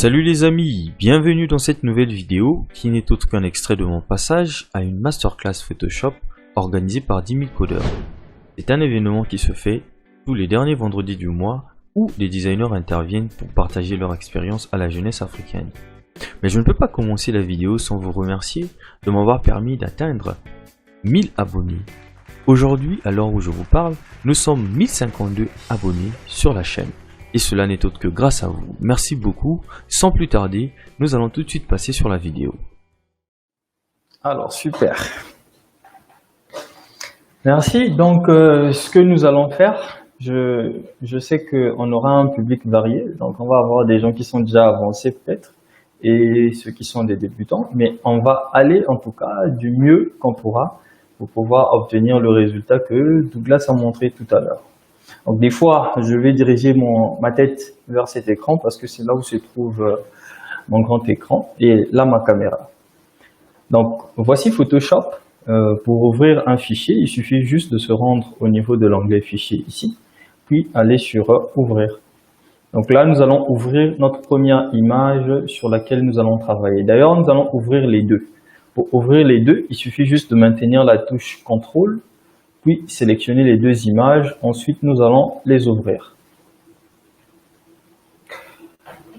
Salut les amis, bienvenue dans cette nouvelle vidéo qui n'est autre qu'un extrait de mon passage à une masterclass Photoshop organisée par 10 000 codeurs. C'est un événement qui se fait tous les derniers vendredis du mois où des designers interviennent pour partager leur expérience à la jeunesse africaine. Mais je ne peux pas commencer la vidéo sans vous remercier de m'avoir permis d'atteindre 1000 abonnés. Aujourd'hui, à l'heure où je vous parle, nous sommes 1052 abonnés sur la chaîne. Et cela n'est autre que grâce à vous. Merci beaucoup. Sans plus tarder, nous allons tout de suite passer sur la vidéo. Alors, super. Merci. Donc, ce que nous allons faire, je sais qu'on aura un public varié. Donc, on va avoir des gens qui sont déjà avancés peut-être et ceux qui sont des débutants. Mais on va aller en tout cas du mieux qu'on pourra pour pouvoir obtenir le résultat que Douglas a montré tout à l'heure. Donc des fois, je vais diriger ma tête vers cet écran parce que c'est là où se trouve mon grand écran et là ma caméra. Donc voici Photoshop. Pour ouvrir un fichier, il suffit juste de se rendre au niveau de l'onglet fichier ici, puis aller sur ouvrir. Donc là, nous allons ouvrir notre première image sur laquelle nous allons travailler. D'ailleurs, nous allons ouvrir les deux. Pour ouvrir les deux, il suffit juste de maintenir la touche CTRL puis sélectionner les deux images. Ensuite, nous allons les ouvrir.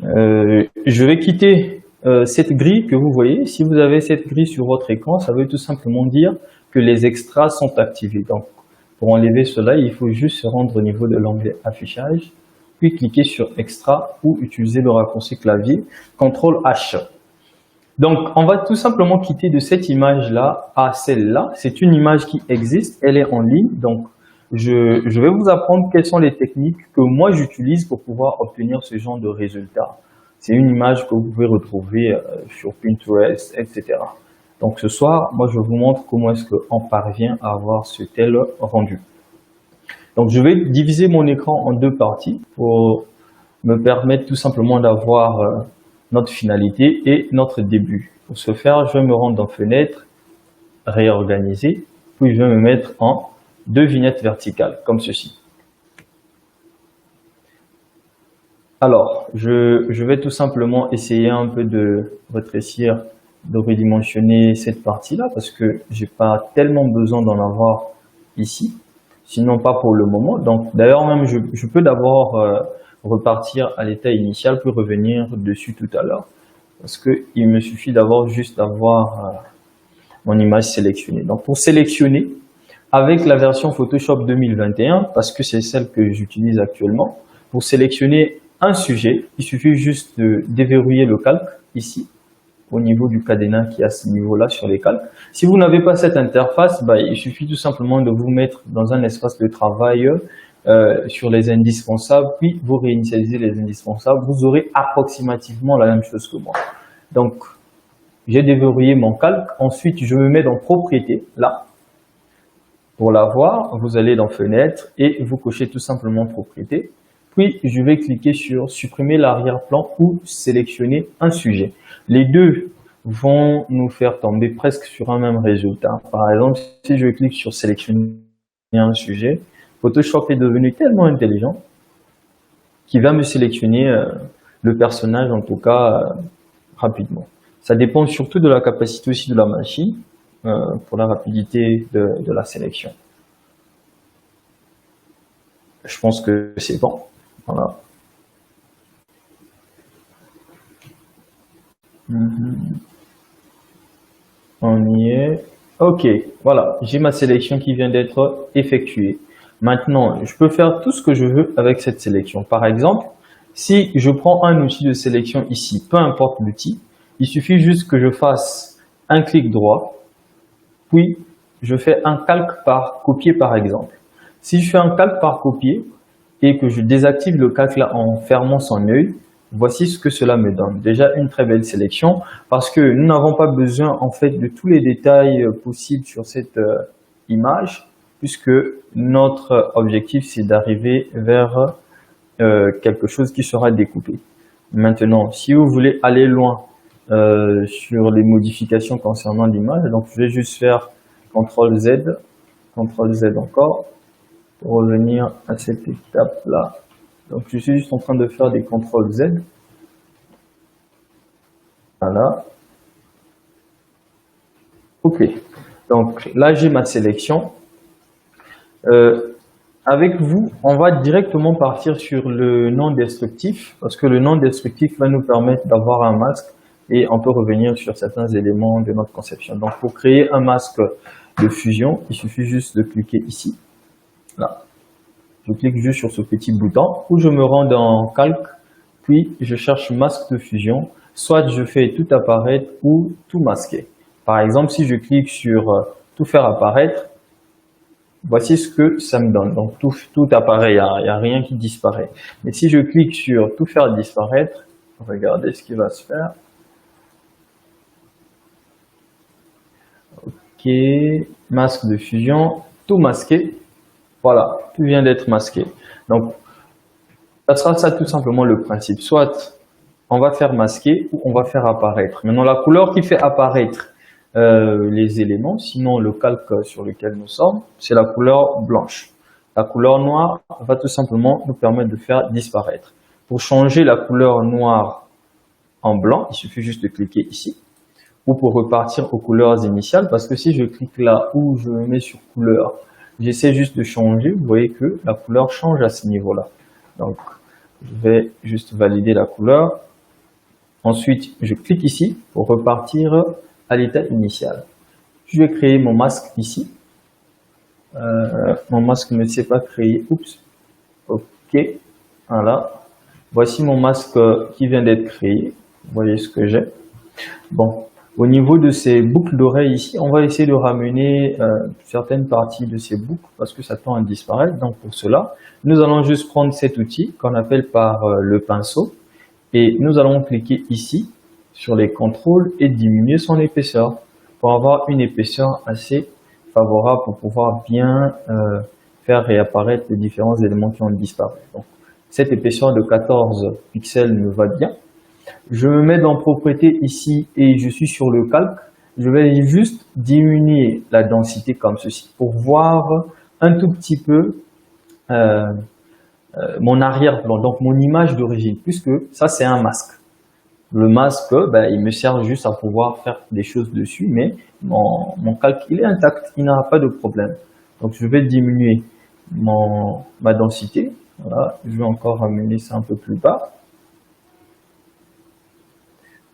Je vais quitter cette grille que vous voyez. Si vous avez cette grille sur votre écran, ça veut tout simplement dire que les extras sont activés. Donc, pour enlever cela, il faut juste se rendre au niveau de l'onglet affichage, puis cliquer sur extra ou utiliser le raccourci clavier CTRL H. Donc, on va tout simplement quitter de cette image-là à celle-là. C'est une image qui existe, elle est en ligne. Donc, je vais vous apprendre quelles sont les techniques que moi j'utilise pour pouvoir obtenir ce genre de résultat. C'est une image que vous pouvez retrouver sur Pinterest, etc. Donc, ce soir, moi, je vous montre comment est-ce qu'on parvient à avoir ce tel rendu. Donc, je vais diviser mon écran en deux parties pour me permettre tout simplement d'avoir notre finalité et notre début. Pour ce faire, je vais me rendre dans Fenêtre, Réorganiser, puis je vais me mettre en deux vignettes verticales, comme ceci. Alors, je vais tout simplement essayer un peu de rétrécir, de redimensionner cette partie-là, parce que j'ai pas tellement besoin d'en avoir ici, sinon pas pour le moment. Donc, d'ailleurs, même je peux d'abord repartir à l'état initial puis revenir dessus tout à l'heure parce que il me suffit juste d'avoir mon image sélectionnée. Donc pour sélectionner avec la version Photoshop 2021 parce que c'est celle que j'utilise actuellement, pour sélectionner un sujet, il suffit juste de déverrouiller le calque ici au niveau du cadenas qui est à ce niveau-là sur les calques. Si vous n'avez pas cette interface, il suffit tout simplement de vous mettre dans un espace de travail sur les indispensables, puis vous réinitialisez les indispensables, vous aurez approximativement la même chose que moi. Donc, j'ai déverrouillé mon calque, ensuite je me mets dans Propriétés, là. Pour l'avoir, vous allez dans Fenêtre et vous cochez tout simplement Propriétés. Puis, je vais cliquer sur Supprimer l'arrière-plan ou sélectionner un sujet. Les deux vont nous faire tomber presque sur un même résultat. Par exemple, si je clique sur Sélectionner un sujet, Photoshop est devenu tellement intelligent qu'il va me sélectionner le personnage, en tout cas, rapidement. Ça dépend surtout de la capacité aussi de la machine pour la rapidité de la sélection. Je pense que c'est bon. Voilà. On y est. Ok, voilà, j'ai ma sélection qui vient d'être effectuée. Maintenant, je peux faire tout ce que je veux avec cette sélection. Par exemple, si je prends un outil de sélection ici, peu importe l'outil, il suffit juste que je fasse un clic droit, puis je fais un calque par copier par exemple. Si je fais un calque par copier et que je désactive le calque là en fermant son œil, voici ce que cela me donne. Déjà une très belle sélection parce que nous n'avons pas besoin en fait de tous les détails possibles sur cette image puisque notre objectif c'est d'arriver vers quelque chose qui sera découpé. Maintenant, si vous voulez aller loin sur les modifications concernant l'image, donc je vais juste faire CTRL Z encore pour revenir à cette étape là. Donc je suis juste en train de faire des CTRL Z Voilà. OK. Donc là, j'ai ma sélection. Avec vous, on va directement partir sur le non destructif parce que le non destructif va nous permettre d'avoir un masque et on peut revenir sur certains éléments de notre conception. Donc, pour créer un masque de fusion, il suffit juste de cliquer ici. Là. Je clique juste sur ce petit bouton où je me rends dans Calque, puis je cherche masque de fusion. Soit je fais tout apparaître ou tout masquer. Par exemple, si je clique sur tout faire apparaître, voici ce que ça me donne. Donc, tout apparaît, il n'y a rien qui disparaît. Mais si je clique sur tout faire disparaître, regardez ce qui va se faire. OK, masque de fusion, tout masqué. Voilà, tout vient d'être masqué. Donc, ça sera ça tout simplement le principe. Soit on va faire masquer ou on va faire apparaître. Maintenant, la couleur qui fait apparaître les éléments, sinon le calque sur lequel nous sommes, c'est la couleur blanche. La couleur noire va tout simplement nous permettre de faire disparaître. Pour changer la couleur noire en blanc, il suffit juste de cliquer ici. Ou pour repartir aux couleurs initiales, parce que si je clique là où je me mets sur couleur, j'essaie juste de changer, vous voyez que la couleur change à ce niveau-là. Donc, je vais juste valider la couleur. Ensuite, je clique ici pour repartir à l'état initial. Je vais créer mon masque ici. Mon masque ne s'est pas créé. Oups. OK. Voilà. Voici mon masque qui vient d'être créé. Vous voyez ce que j'ai. Bon. Au niveau de ces boucles d'oreilles ici, on va essayer de ramener certaines parties de ces boucles parce que ça tend à disparaître. Donc pour cela, nous allons juste prendre cet outil qu'on appelle par le pinceau et nous allons cliquer ici sur les contrôles et diminuer son épaisseur pour avoir une épaisseur assez favorable pour pouvoir bien faire réapparaître les différents éléments qui ont disparu. Donc, cette épaisseur de 14 pixels me va bien. Je me mets dans propriété ici et je suis sur le calque. Je vais juste diminuer la densité comme ceci pour voir un tout petit peu mon arrière-plan, donc mon image d'origine, puisque ça c'est un masque. Le masque, ben, il me sert juste à pouvoir faire des choses dessus, mais mon calque il est intact, il n'aura pas de problème. Donc je vais diminuer ma densité. Voilà, je vais encore ramener ça un peu plus bas.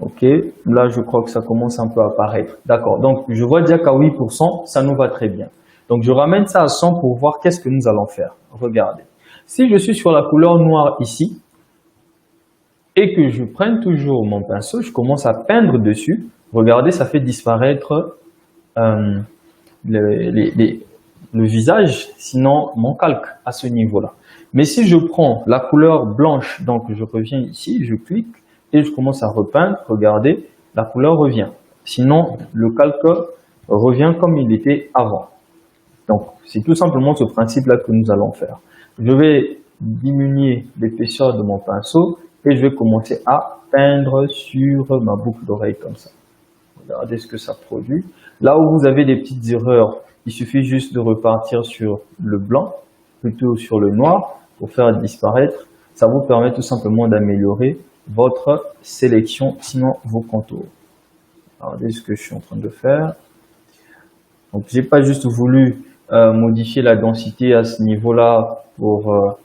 OK, là je crois que ça commence un peu à apparaître. D'accord, donc je vois déjà qu'à 8%, ça nous va très bien. Donc je ramène ça à 100 pour voir qu'est-ce que nous allons faire. Regardez, si je suis sur la couleur noire ici, et que je prenne toujours mon pinceau, je commence à peindre dessus. Regardez, ça fait disparaître le visage, sinon mon calque à ce niveau-là. Mais si je prends la couleur blanche, donc je reviens ici, je clique, et je commence à repeindre, regardez, la couleur revient. Sinon, le calque revient comme il était avant. Donc, c'est tout simplement ce principe-là que nous allons faire. Je vais diminuer l'épaisseur de mon pinceau et je vais commencer à peindre sur ma boucle d'oreille comme ça. Regardez ce que ça produit. Là où vous avez des petites erreurs, il suffit juste de repartir sur le blanc, plutôt sur le noir, pour faire disparaître. Ça vous permet tout simplement d'améliorer votre sélection, sinon vos contours. Regardez ce que je suis en train de faire. Donc, j'ai pas juste voulu modifier la densité à ce niveau-là pour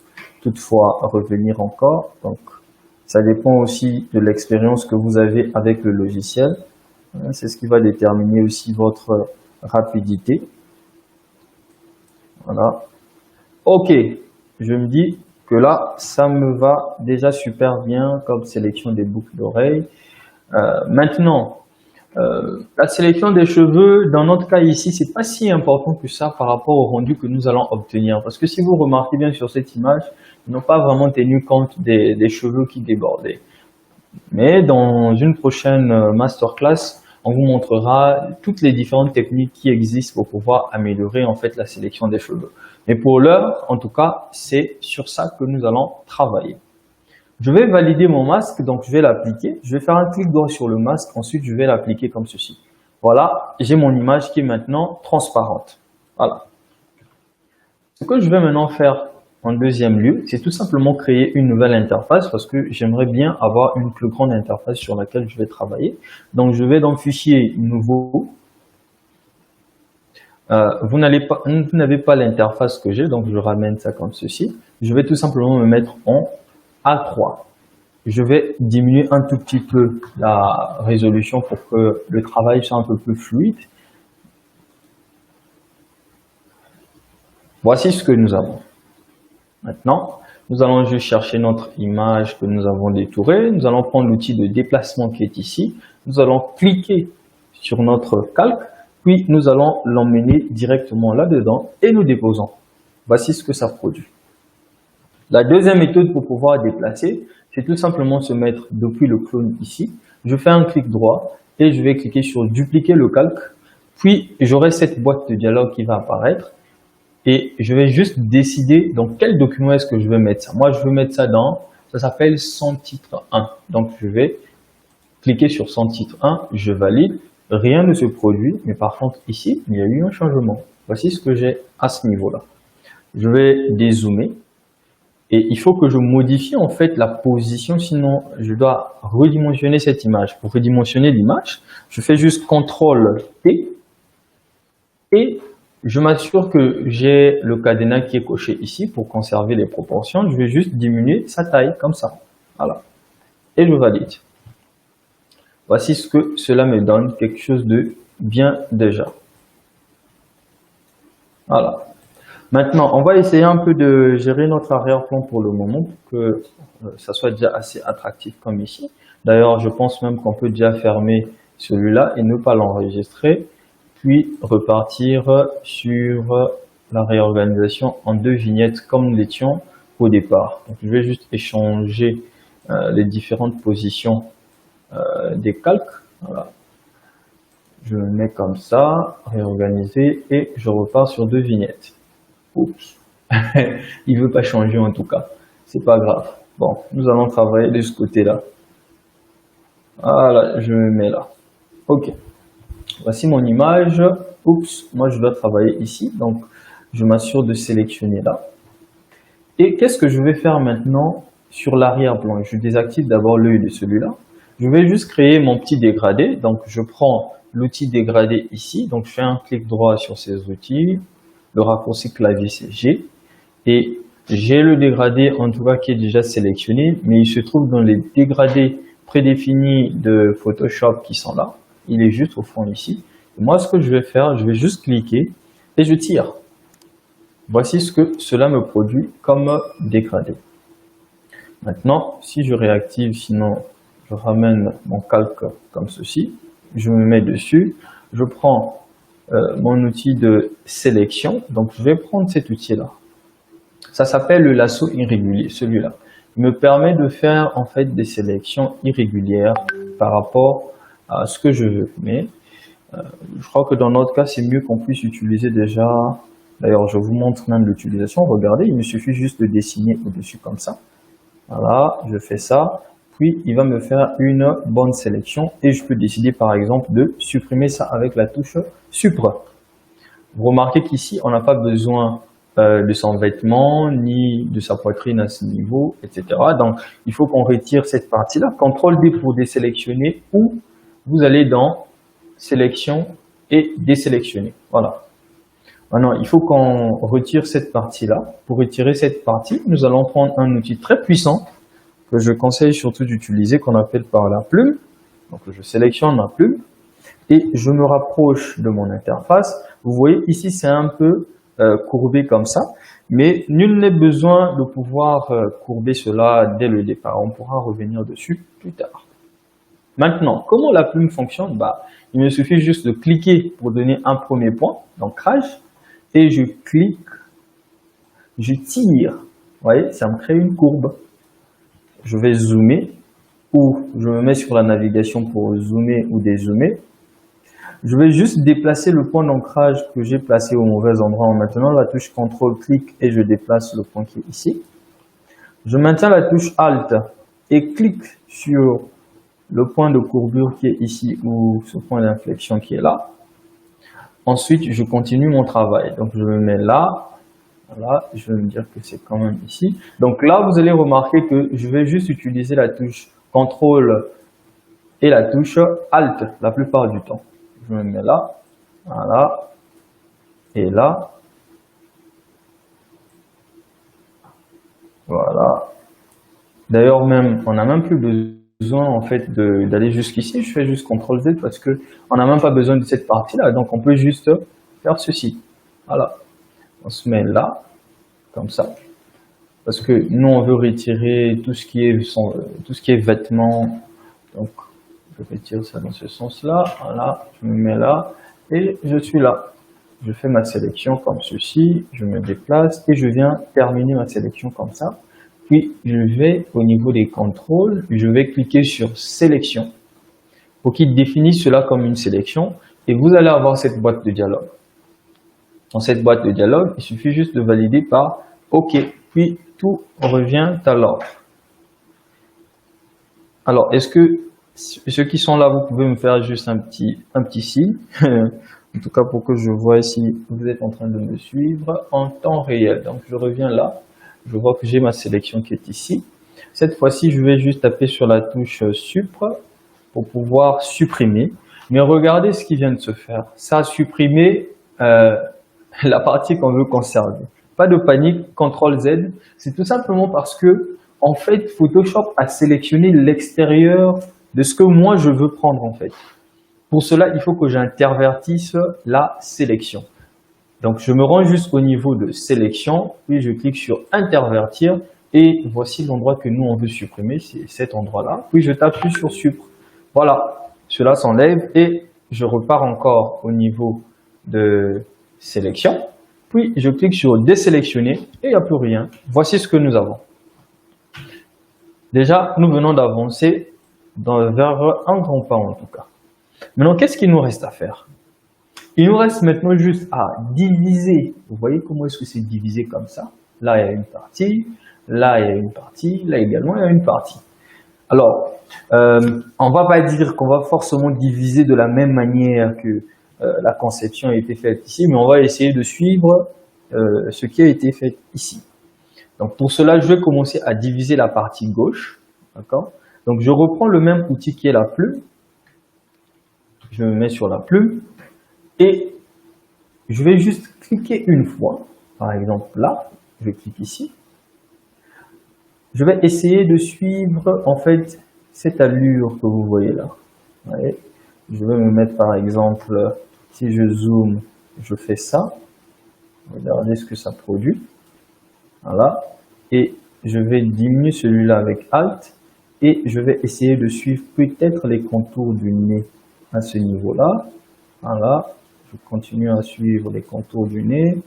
toutefois revenir encore. Donc, ça dépend aussi de l'expérience que vous avez avec le logiciel. C'est ce qui va déterminer aussi votre rapidité. Voilà. OK, je me dis que là, ça me va déjà super bien comme sélection des boucles d'oreilles. Maintenant, la sélection des cheveux, dans notre cas ici, c'est pas si important que ça par rapport au rendu que nous allons obtenir. Parce que si vous remarquez bien sur cette image, ils n'ont pas vraiment tenu compte des cheveux qui débordaient. Mais dans une prochaine masterclass, on vous montrera toutes les différentes techniques qui existent pour pouvoir améliorer en fait la sélection des cheveux. Mais pour l'heure, en tout cas, c'est sur ça que nous allons travailler. Je vais valider mon masque, donc je vais l'appliquer. Je vais faire un clic droit sur le masque, ensuite je vais l'appliquer comme ceci. Voilà, j'ai mon image qui est maintenant transparente. Voilà. Ce que je vais maintenant faire en deuxième lieu, c'est tout simplement créer une nouvelle interface parce que j'aimerais bien avoir une plus grande interface sur laquelle je vais travailler. Donc, je vais dans le fichier nouveau. Vous n'avez pas l'interface que j'ai, donc je ramène ça comme ceci. Je vais tout simplement me mettre en A3. Je vais diminuer un tout petit peu la résolution pour que le travail soit un peu plus fluide. Voici ce que nous avons. Maintenant, nous allons juste chercher notre image que nous avons détourée. Nous allons prendre l'outil de déplacement qui est ici. Nous allons cliquer sur notre calque, puis nous allons l'emmener directement là-dedans et nous déposons. Voici ce que ça produit. La deuxième méthode pour pouvoir déplacer, c'est tout simplement se mettre depuis le clone ici. Je fais un clic droit et je vais cliquer sur dupliquer le calque. Puis j'aurai cette boîte de dialogue qui va apparaître. Et je vais juste décider dans quel document est-ce que je vais mettre ça. Moi, je veux mettre ça dans, ça s'appelle sans titre 1. Donc, je vais cliquer sur sans titre 1, je valide. Rien ne se produit, mais par contre, ici, il y a eu un changement. Voici ce que j'ai à ce niveau-là. Je vais dézoomer. Et il faut que je modifie en fait la position, sinon je dois redimensionner cette image. Pour redimensionner l'image, je fais juste CTRL-T et je m'assure que j'ai le cadenas qui est coché ici pour conserver les proportions. Je vais juste diminuer sa taille comme ça. Voilà. Et je valide. Voici ce que cela me donne, quelque chose de bien déjà. Voilà. Maintenant, on va essayer un peu de gérer notre arrière-plan pour le moment pour que ça soit déjà assez attractif comme ici. D'ailleurs, je pense même qu'on peut déjà fermer celui-là et ne pas l'enregistrer. Puis repartir sur la réorganisation en 2 vignettes comme nous l'étions au départ. Donc, je vais juste échanger les différentes positions des calques. Voilà. Je me mets comme ça, réorganiser et je repars sur 2 vignettes. Oups, il veut pas changer en tout cas, c'est pas grave. Bon, nous allons travailler de ce côté-là. Voilà, je me mets là. Ok. Voici mon image. Oups, moi je dois travailler ici, donc je m'assure de sélectionner là. Et qu'est-ce que je vais faire maintenant sur l'arrière-plan? Je désactive d'abord l'œil de celui-là. Je vais juste créer mon petit dégradé. Donc je prends l'outil dégradé ici, donc je fais un clic droit sur ces outils, le raccourci clavier c'est G, et j'ai le dégradé en tout cas qui est déjà sélectionné, mais il se trouve dans les dégradés prédéfinis de Photoshop qui sont là. Il est juste au fond ici. Et moi, ce que je vais faire, je vais juste cliquer et je tire. Voici ce que cela me produit comme dégradé. Maintenant, si je réactive, sinon je ramène mon calque comme ceci, je me mets dessus, je prends mon outil de sélection, donc je vais prendre cet outil-là. Ça s'appelle le lasso irrégulier, celui-là. Il me permet de faire en fait des sélections irrégulières par rapport à ce que je veux. Mais je crois que dans notre cas, c'est mieux qu'on puisse utiliser déjà. D'ailleurs, je vous montre même l'utilisation. Regardez, il me suffit juste de dessiner au-dessus comme ça. Voilà, je fais ça. Puis, il va me faire une bonne sélection. Et je peux décider, par exemple, de supprimer ça avec la touche Supr. Vous remarquez qu'ici, on n'a pas besoin de son vêtement, ni de sa poitrine à ce niveau, etc. Donc, il faut qu'on retire cette partie-là. CTRL-D pour désélectionner ou vous allez dans Sélection et désélectionner. Voilà. Maintenant, il faut qu'on retire cette partie-là. Pour retirer cette partie, nous allons prendre un outil très puissant que je conseille surtout d'utiliser, qu'on appelle par la plume. Donc, je sélectionne ma plume et je me rapproche de mon interface. Vous voyez, ici, c'est un peu courbé comme ça, mais nul n'est besoin de pouvoir courber cela dès le départ. On pourra revenir dessus plus tard. Maintenant, comment la plume fonctionne? Il me suffit juste de cliquer pour donner un premier point, d'ancrage, et je clique, je tire. Vous voyez, ça me crée une courbe. Je vais zoomer, ou je me mets sur la navigation pour zoomer ou dézoomer. Je vais juste déplacer le point d'ancrage que j'ai placé au mauvais endroit en maintenant la touche CTRL-clic et je déplace le point qui est ici. Je maintiens la touche Alt et clique sur le point de courbure qui est ici ou ce point d'inflexion qui est là. Ensuite, je continue mon travail. Donc, je me mets là, Voilà, je vais me dire que c'est quand même ici. Donc là, vous allez remarquer que je vais juste utiliser la touche CTRL et la touche Alt la plupart du temps. Je me mets là, voilà, et là, voilà. D'ailleurs, même, on n'a même plus besoin en fait d'aller jusqu'ici. Je fais juste CTRL Z parce que on n'a même pas besoin de cette partie-là. Donc, on peut juste faire ceci. Voilà. On se met là, comme ça. Parce que nous, on veut retirer tout ce qui est vêtements. Donc, je retire ça dans ce sens-là. Voilà. Je me mets là et je suis là. Je fais ma sélection comme ceci. Je me déplace et je viens terminer ma sélection comme ça. Puis, je vais au niveau des contrôles, je vais cliquer sur sélection pour qu'il définisse cela comme une sélection et vous allez avoir cette boîte de dialogue. Dans cette boîte de dialogue, il suffit juste de valider par OK, puis tout revient à l'ordre. Alors, est-ce que ceux qui sont là, vous pouvez me faire juste un petit signe, en tout cas pour que je vois si vous êtes en train de me suivre en temps réel. Donc, je reviens là. Je vois que j'ai ma sélection qui est ici. Cette fois-ci, je vais juste taper sur la touche Supr pour pouvoir supprimer. Mais regardez ce qui vient de se faire. Ça a supprimé la partie qu'on veut conserver. Pas de panique, CTRL Z. C'est tout simplement parce que, en fait, Photoshop a sélectionné l'extérieur de ce que moi je veux prendre en fait. Pour cela, il faut que j'intervertisse la sélection. Donc, je me rends jusqu'au niveau de sélection, puis je clique sur intervertir et voici l'endroit que nous on veut supprimer, c'est cet endroit-là. Puis je tape sur Supr. Voilà, cela s'enlève et je repars encore au niveau de sélection. Puis je clique sur désélectionner et il n'y a plus rien. Voici ce que nous avons. Déjà, nous venons d'avancer vers un grand pas en tout cas. Maintenant, qu'est-ce qu'il nous reste à faire? Il nous reste maintenant juste à diviser. Vous voyez comment est-ce que c'est divisé comme ça? Là, il y a une partie. Là, il y a une partie. Là également, il y a une partie. Alors, on va pas dire qu'on va forcément diviser de la même manière que la conception a été faite ici, mais on va essayer de suivre ce qui a été fait ici. Donc, pour cela, je vais commencer à diviser la partie gauche. D'accord? Donc, je reprends le même outil qui est la plume. Je me mets sur la plume. Et je vais juste cliquer une fois, par exemple là, je clique ici. Je vais essayer de suivre en fait cette allure que vous voyez là. Vous voyez, je vais me mettre par exemple, si je zoome, je fais ça. Regardez ce que ça produit. Voilà. Et je vais diminuer celui-là avec Alt. Et je vais essayer de suivre peut-être les contours du nez à ce niveau-là. Voilà. Je continue à suivre les contours du nez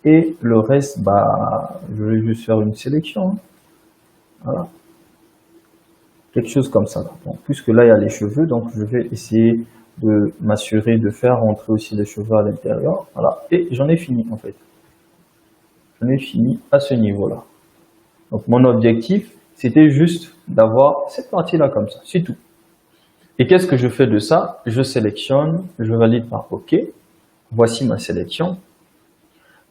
et le reste, bah, je vais juste faire une sélection. Voilà. Quelque chose comme ça. Donc, puisque là, il y a les cheveux, donc je vais essayer de m'assurer de faire rentrer aussi les cheveux à l'intérieur. Voilà. Et j'en ai fini en fait. J'en ai fini à ce niveau-là. Donc, mon objectif, c'était juste d'avoir cette partie-là comme ça. C'est tout. Et qu'est-ce que je fais de ça? Je sélectionne, je valide par OK. Voici ma sélection.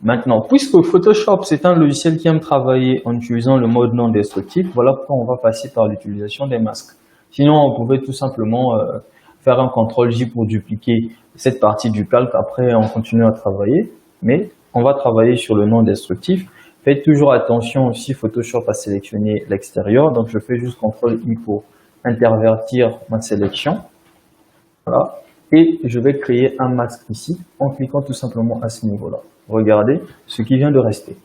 Maintenant, puisque Photoshop, c'est un logiciel qui aime travailler en utilisant le mode non destructif, voilà pourquoi on va passer par l'utilisation des masques. Sinon, on pouvait tout simplement faire un CTRL-J pour dupliquer cette partie du calque. Après, on continue à travailler. Mais on va travailler sur le non destructif. Faites toujours attention aussi, Photoshop a sélectionné l'extérieur. Donc, je fais juste CTRL-I pour intervertir ma sélection. Voilà. Et je vais créer un masque ici en cliquant tout simplement à ce niveau-là. Regardez ce qui vient de rester.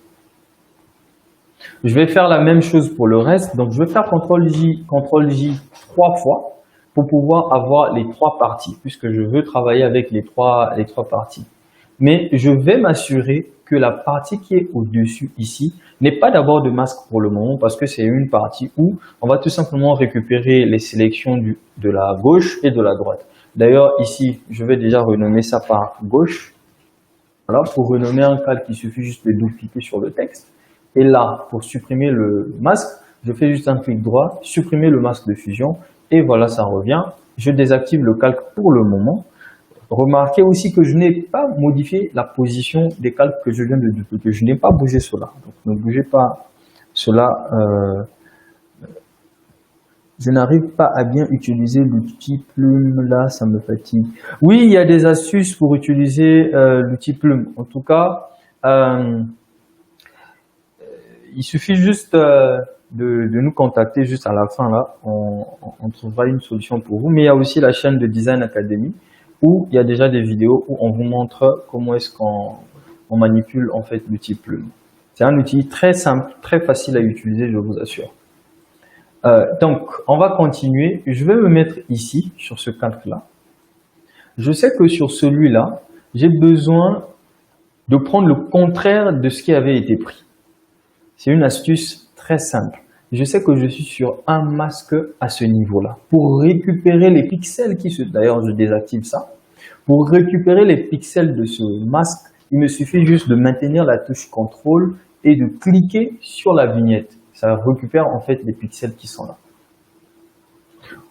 Je vais faire la même chose pour le reste. Donc, je vais faire CTRL-J 3 fois pour pouvoir avoir les 3 parties, puisque je veux travailler avec les trois parties. Mais je vais m'assurer que la partie qui est au-dessus ici n'est pas d'abord de masque pour le moment, parce que c'est une partie où on va tout simplement récupérer les sélections de la gauche et de la droite. D'ailleurs, ici, je vais déjà renommer ça par gauche. Voilà, pour renommer un calque, il suffit juste de double-cliquer sur le texte. Et là, pour supprimer le masque, je fais juste un clic droit, supprimer le masque de fusion. Et voilà, ça revient. Je désactive le calque pour le moment. remarquez aussi que je n'ai pas modifié la position des calques que je viens de dupliquer. Je n'ai pas bougé cela. Donc, ne bougez pas cela. Je n'arrive pas à bien utiliser l'outil plume. Là, ça me fatigue. Oui, il y a des astuces pour utiliser l'outil plume. En tout cas, il suffit juste de nous contacter juste à la fin. Là, on trouvera une solution pour vous. Mais il y a aussi la chaîne de Design Academy, où il y a déjà des vidéos où on vous montre comment est-ce qu'on manipule en fait l'outil plume. C'est un outil très simple, très facile à utiliser, je vous assure. Donc, on va continuer. Je vais me mettre ici, sur ce calque-là. Je sais que sur celui-là, j'ai besoin de prendre le contraire de ce qui avait été pris. C'est une astuce très simple. Je sais que je suis sur un masque à ce niveau-là. Pour récupérer les pixels qui se... D'ailleurs, je désactive ça. Pour récupérer les pixels de ce masque, il me suffit juste de maintenir la touche CTRL et de cliquer sur la vignette. Ça récupère en fait les pixels qui sont là.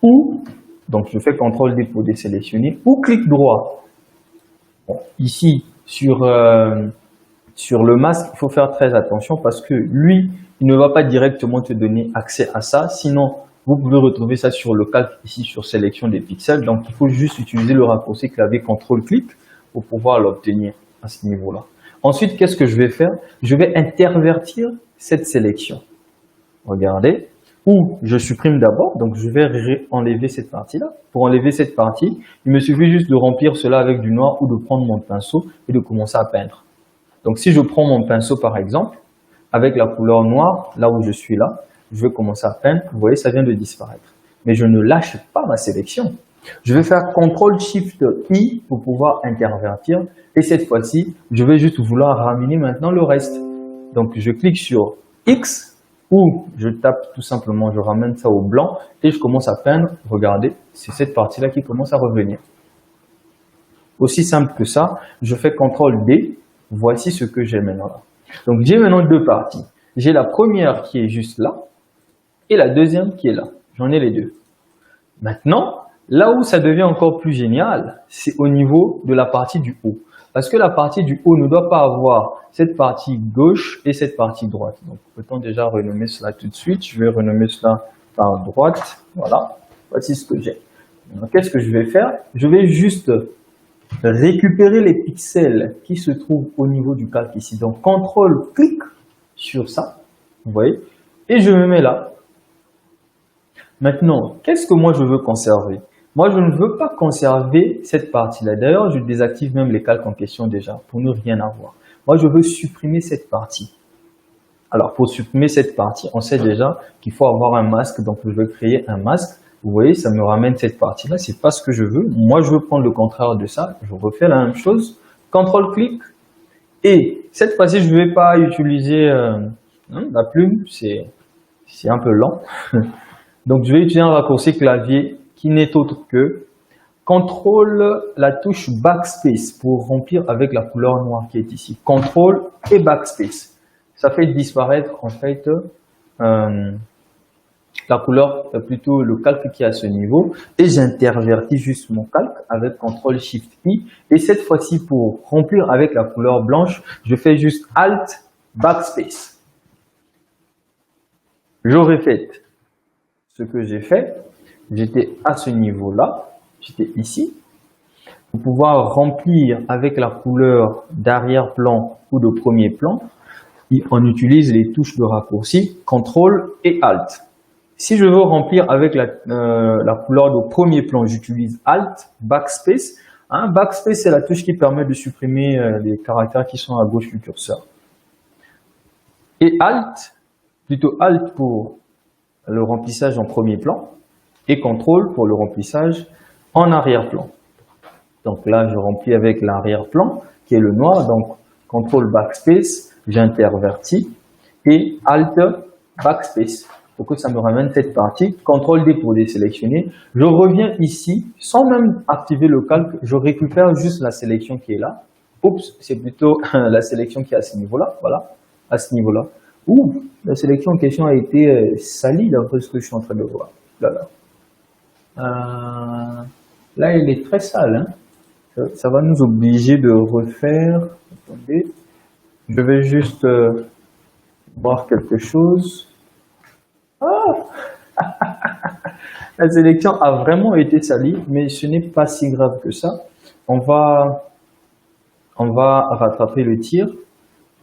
Ou, donc je fais CTRL-D pour désélectionner, ou clic droit. Bon, ici, sur le masque, il faut faire très attention parce que lui, il ne va pas directement te donner accès à ça. Sinon, vous pouvez retrouver ça sur le calque ici sur sélection des pixels. Donc, il faut juste utiliser le raccourci clavier CTRL-clic pour pouvoir l'obtenir à ce niveau-là. Ensuite, qu'est-ce que je vais faire? Je vais intervertir cette sélection. Regardez. Ou je supprime d'abord. Donc, je vais enlever cette partie-là. Pour enlever cette partie, il me suffit juste de remplir cela avec du noir ou de prendre mon pinceau et de commencer à peindre. Donc, si je prends mon pinceau, par exemple, avec la couleur noire, là où je suis là, je vais commencer à peindre. Vous voyez, ça vient de disparaître. Mais je ne lâche pas ma sélection. Je vais faire CTRL-SHIFT-I pour pouvoir intervertir. Et cette fois-ci, je vais juste vouloir ramener maintenant le reste. Donc, je clique sur X ou je tape tout simplement, je ramène ça au blanc et je commence à peindre. Regardez, c'est cette partie-là qui commence à revenir. Aussi simple que ça, je fais CTRL-D. Voici ce que j'ai maintenant là. Donc, j'ai maintenant deux parties. J'ai la première qui est juste là et la deuxième qui est là. J'en ai les deux. Maintenant, là où ça devient encore plus génial, c'est au niveau de la partie du haut. Parce que la partie du haut ne doit pas avoir cette partie gauche et cette partie droite. Donc, peut-on déjà renommer cela tout de suite? Je vais renommer cela par droite. Voilà. Voici ce que j'ai. Qu'est-ce que je vais faire? Je vais juste récupérer les pixels qui se trouvent au niveau du calque ici. Donc, CTRL-clic sur ça. Vous voyez? Et je me mets là. Maintenant, qu'est-ce que moi je veux conserver? Moi, je ne veux pas conserver cette partie-là. D'ailleurs, je désactive même les calques en question déjà pour ne rien avoir. Moi, je veux supprimer cette partie. Alors, pour supprimer cette partie, on sait déjà qu'il faut avoir un masque. Donc, je vais créer un masque. Vous voyez, ça me ramène cette partie-là. C'est pas ce que je veux. Moi, je veux prendre le contraire de ça. Je refais la même chose. CTRL-clic. Et cette fois-ci, je ne vais pas utiliser la plume. C'est un peu lent. Donc, je vais utiliser un raccourci clavier qui n'est autre que CTRL, la touche Backspace pour remplir avec la couleur noire qui est ici. CTRL et Backspace. Ça fait disparaître en fait la couleur, plutôt le calque qui est à ce niveau. Et j'intervertis juste mon calque avec CTRL-SHIFT-I. Et cette fois-ci, pour remplir avec la couleur blanche, je fais juste Alt, Backspace. Je répète ce que j'ai fait. J'étais à ce niveau-là, j'étais ici. Pour pouvoir remplir avec la couleur d'arrière-plan ou de premier plan, on utilise les touches de raccourci CTRL et ALT. Si je veux remplir avec la couleur de premier plan, j'utilise ALT, Backspace. Backspace, c'est la touche qui permet de supprimer les caractères qui sont à gauche du curseur. Et ALT, plutôt ALT pour le remplissage en premier plan. Et CTRL pour le remplissage en arrière-plan. Donc là, je remplis avec l'arrière-plan qui est le noir. Donc CTRL Backspace, j'intervertis et Alt Backspace pour que ça me ramène cette partie. CTRL D pour désélectionner. Je reviens ici sans même activer le calque. Je récupère juste la sélection qui est là. Oups, c'est plutôt la sélection qui est à ce niveau-là. Voilà, à ce niveau-là. Ouh, la sélection en question a été salie d'après ce que je suis en train de voir. Là, il est très sale. Ça va nous obliger de refaire. Attendez, je vais juste voir quelque chose. La sélection a vraiment été salie, mais ce n'est pas si grave que ça. On va rattraper le tir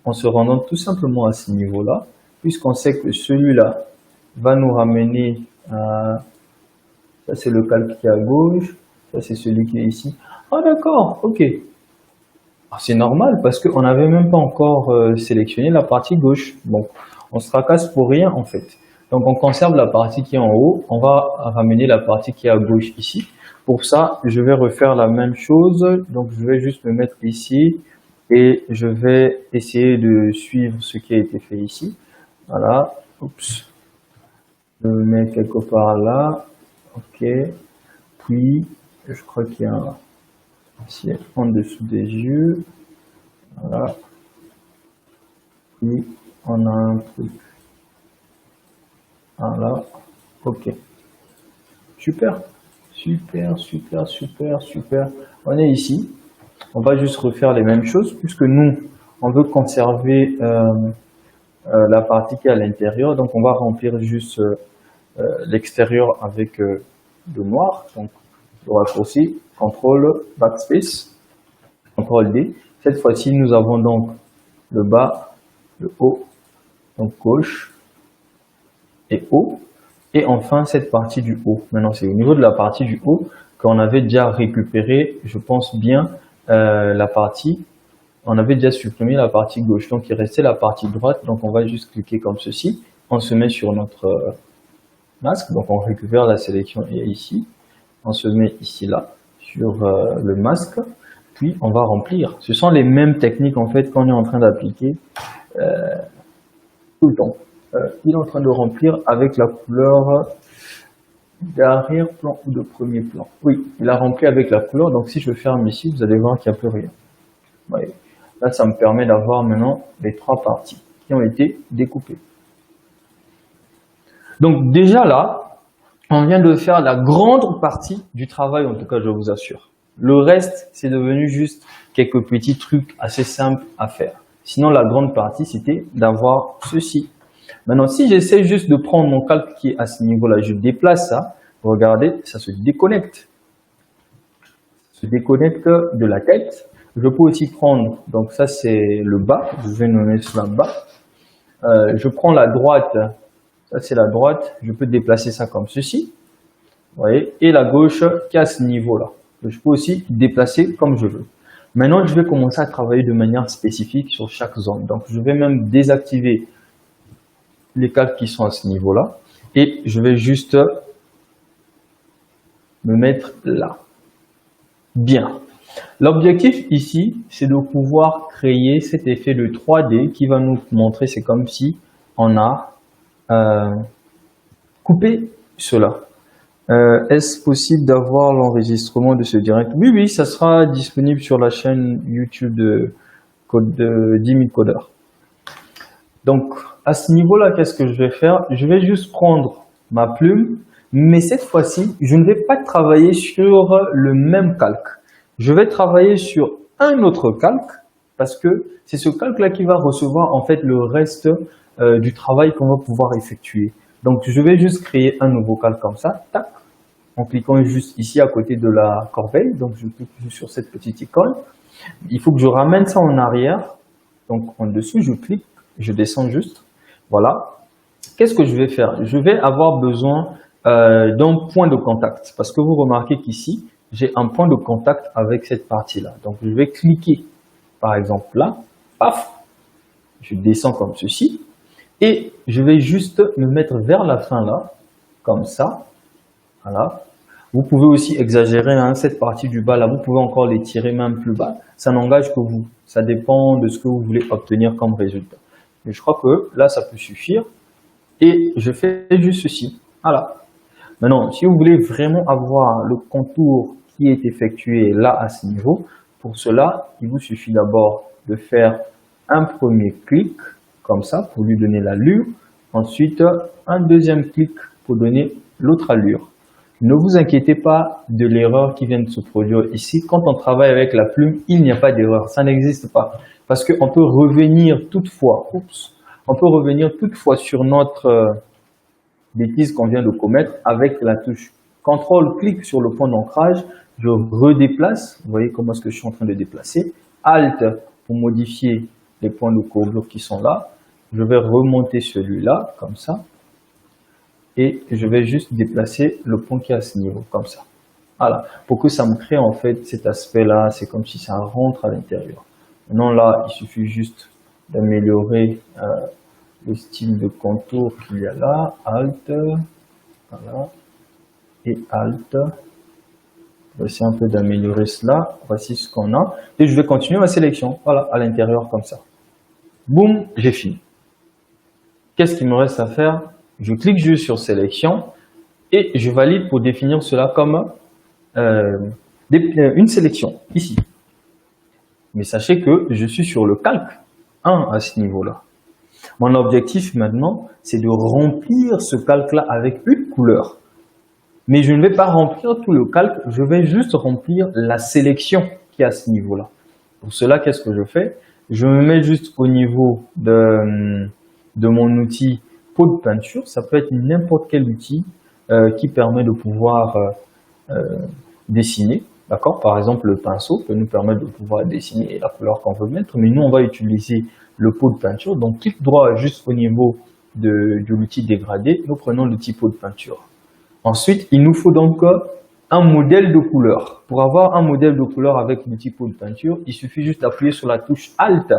en se rendant tout simplement à ce niveau-là, puisqu'on sait que celui-là va nous ramener à... Ça, c'est le calque qui est à gauche. Ça, c'est celui qui est ici. Ah, d'accord, ok. C'est normal parce qu'on n'avait même pas encore sélectionné la partie gauche. Donc, on se tracasse pour rien en fait. Donc, on conserve la partie qui est en haut. On va ramener la partie qui est à gauche ici. Pour ça, je vais refaire la même chose. Donc, je vais juste me mettre ici et je vais essayer de suivre ce qui a été fait ici. Voilà. Oups. Je me mets quelque part là. Ok. Puis, je crois qu'il y a un... Ici, en dessous des yeux. Voilà. Puis, on a un truc. Voilà. Ok. Super. Super, super, super, super. On est ici. On va juste refaire les mêmes choses puisque nous, on veut conserver la partie qui est à l'intérieur. Donc, on va remplir juste l'extérieur avec de noir. Donc, le raccourci, CTRL, backspace, CTRL D. Cette fois-ci, nous avons donc le bas, le haut, donc gauche et haut. Et enfin, cette partie du haut. Maintenant, c'est au niveau de la partie du haut qu'on avait déjà récupéré, je pense bien, la partie. On avait déjà supprimé la partie gauche. Donc, il restait la partie droite. Donc, on va juste cliquer comme ceci. On se met sur notre masque. Donc, on récupère la sélection et ici. On se met ici, là, sur le masque. Puis, on va remplir. Ce sont les mêmes techniques, en fait, qu'on est en train d'appliquer tout le temps. Il est en train de remplir avec la couleur d'arrière-plan ou de premier plan. Oui, il a rempli avec la couleur. Donc, si je ferme ici, vous allez voir qu'il n'y a plus rien. Vous voyez. Là, ça me permet d'avoir maintenant les trois parties qui ont été découpées. Donc, déjà là, on vient de faire la grande partie du travail, en tout cas, je vous assure. Le reste, c'est devenu juste quelques petits trucs assez simples à faire. Sinon, la grande partie, c'était d'avoir ceci. Maintenant, si j'essaie juste de prendre mon calque qui est à ce niveau-là, je déplace ça, regardez, ça se déconnecte. Ça se déconnecte de la tête. Je peux aussi prendre, donc ça c'est le bas, je vais nommer cela bas. Je prends la droite, ça c'est la droite, je peux déplacer ça comme ceci. Vous voyez, et la gauche qui est à ce niveau-là. Je peux aussi déplacer comme je veux. Maintenant, je vais commencer à travailler de manière spécifique sur chaque zone. Donc, je vais même désactiver les calques qui sont à ce niveau-là. Et je vais juste me mettre là. Bien. L'objectif ici, c'est de pouvoir créer cet effet de 3D qui va nous montrer, c'est comme si on a coupé cela. Est-ce possible d'avoir l'enregistrement de ce direct? Oui, oui, ça sera disponible sur la chaîne YouTube de 10 000 codeurs. Donc, à ce niveau-là, qu'est-ce que je vais faire? Je vais juste prendre ma plume, mais cette fois-ci, je ne vais pas travailler sur le même calque. Je vais travailler sur un autre calque parce que c'est ce calque-là qui va recevoir en fait le reste du travail qu'on va pouvoir effectuer. Donc, je vais juste créer un nouveau calque comme ça, tac, en cliquant juste ici à côté de la corbeille. Donc, je clique juste sur cette petite icône. Il faut que je ramène ça en arrière. Donc, en dessous, je clique, je descends juste. Voilà. Qu'est-ce que je vais faire? Je vais avoir besoin d'un point de contact. Parce que vous remarquez qu'ici, j'ai un point de contact avec cette partie-là. Donc, je vais cliquer, par exemple, là. Paf! Je descends comme ceci. Et je vais juste me mettre vers la fin là, comme ça. Voilà. Vous pouvez aussi exagérer hein, cette partie du bas là. Vous pouvez encore les tirer même plus bas. Ça n'engage que vous. Ça dépend de ce que vous voulez obtenir comme résultat. Mais je crois que là, ça peut suffire. Et je fais juste ceci. Voilà. Maintenant, si vous voulez vraiment avoir le contour qui est effectué là à ce niveau, pour cela, il vous suffit d'abord de faire un premier clic. Comme ça, pour lui donner l'allure. Ensuite, un deuxième clic pour donner l'autre allure. Ne vous inquiétez pas de l'erreur qui vient de se produire ici. Quand on travaille avec la plume, il n'y a pas d'erreur. Ça n'existe pas. Parce qu'on peut revenir toutefois, on peut revenir toutefois sur notre bêtise qu'on vient de commettre avec la touche CTRL, clic sur le point d'ancrage, je redéplace. Vous voyez comment est-ce que je suis en train de déplacer. Alt pour modifier les points de courbure qui sont là. Je vais remonter celui-là, comme ça. Et je vais juste déplacer le point qui est à ce niveau, comme ça. Voilà, pour que ça me crée en fait cet aspect-là, c'est comme si ça rentre à l'intérieur. Maintenant là, il suffit juste d'améliorer le style de contour qu'il y a là. Alt, voilà, et Alt. On va essayer un peu d'améliorer cela. Voici ce qu'on a. Et je vais continuer ma sélection, voilà, à l'intérieur comme ça. Boum, j'ai fini. Qu'est-ce qu'il me reste à faire? Je clique juste sur sélection et je valide pour définir cela comme une sélection ici. Mais sachez que je suis sur le calque 1 à ce niveau-là. Mon objectif maintenant, c'est de remplir ce calque-là avec une couleur. Mais je ne vais pas remplir tout le calque, je vais juste remplir la sélection qui est à ce niveau-là. Pour cela, qu'est-ce que je fais? Je me mets juste au niveau de mon outil pot de peinture. Ça peut être n'importe quel outil qui permet de pouvoir dessiner. D'accord? Par exemple, le pinceau peut nous permettre de pouvoir dessiner la couleur qu'on veut mettre. Mais nous, on va utiliser le pot de peinture. Donc, clic droit juste au niveau de l'outil dégradé. Nous prenons l'outil pot de peinture. Ensuite, il nous faut donc un modèle de couleur. Pour avoir un modèle de couleur avec l'outil pot de peinture, il suffit juste d'appuyer sur la touche Alt.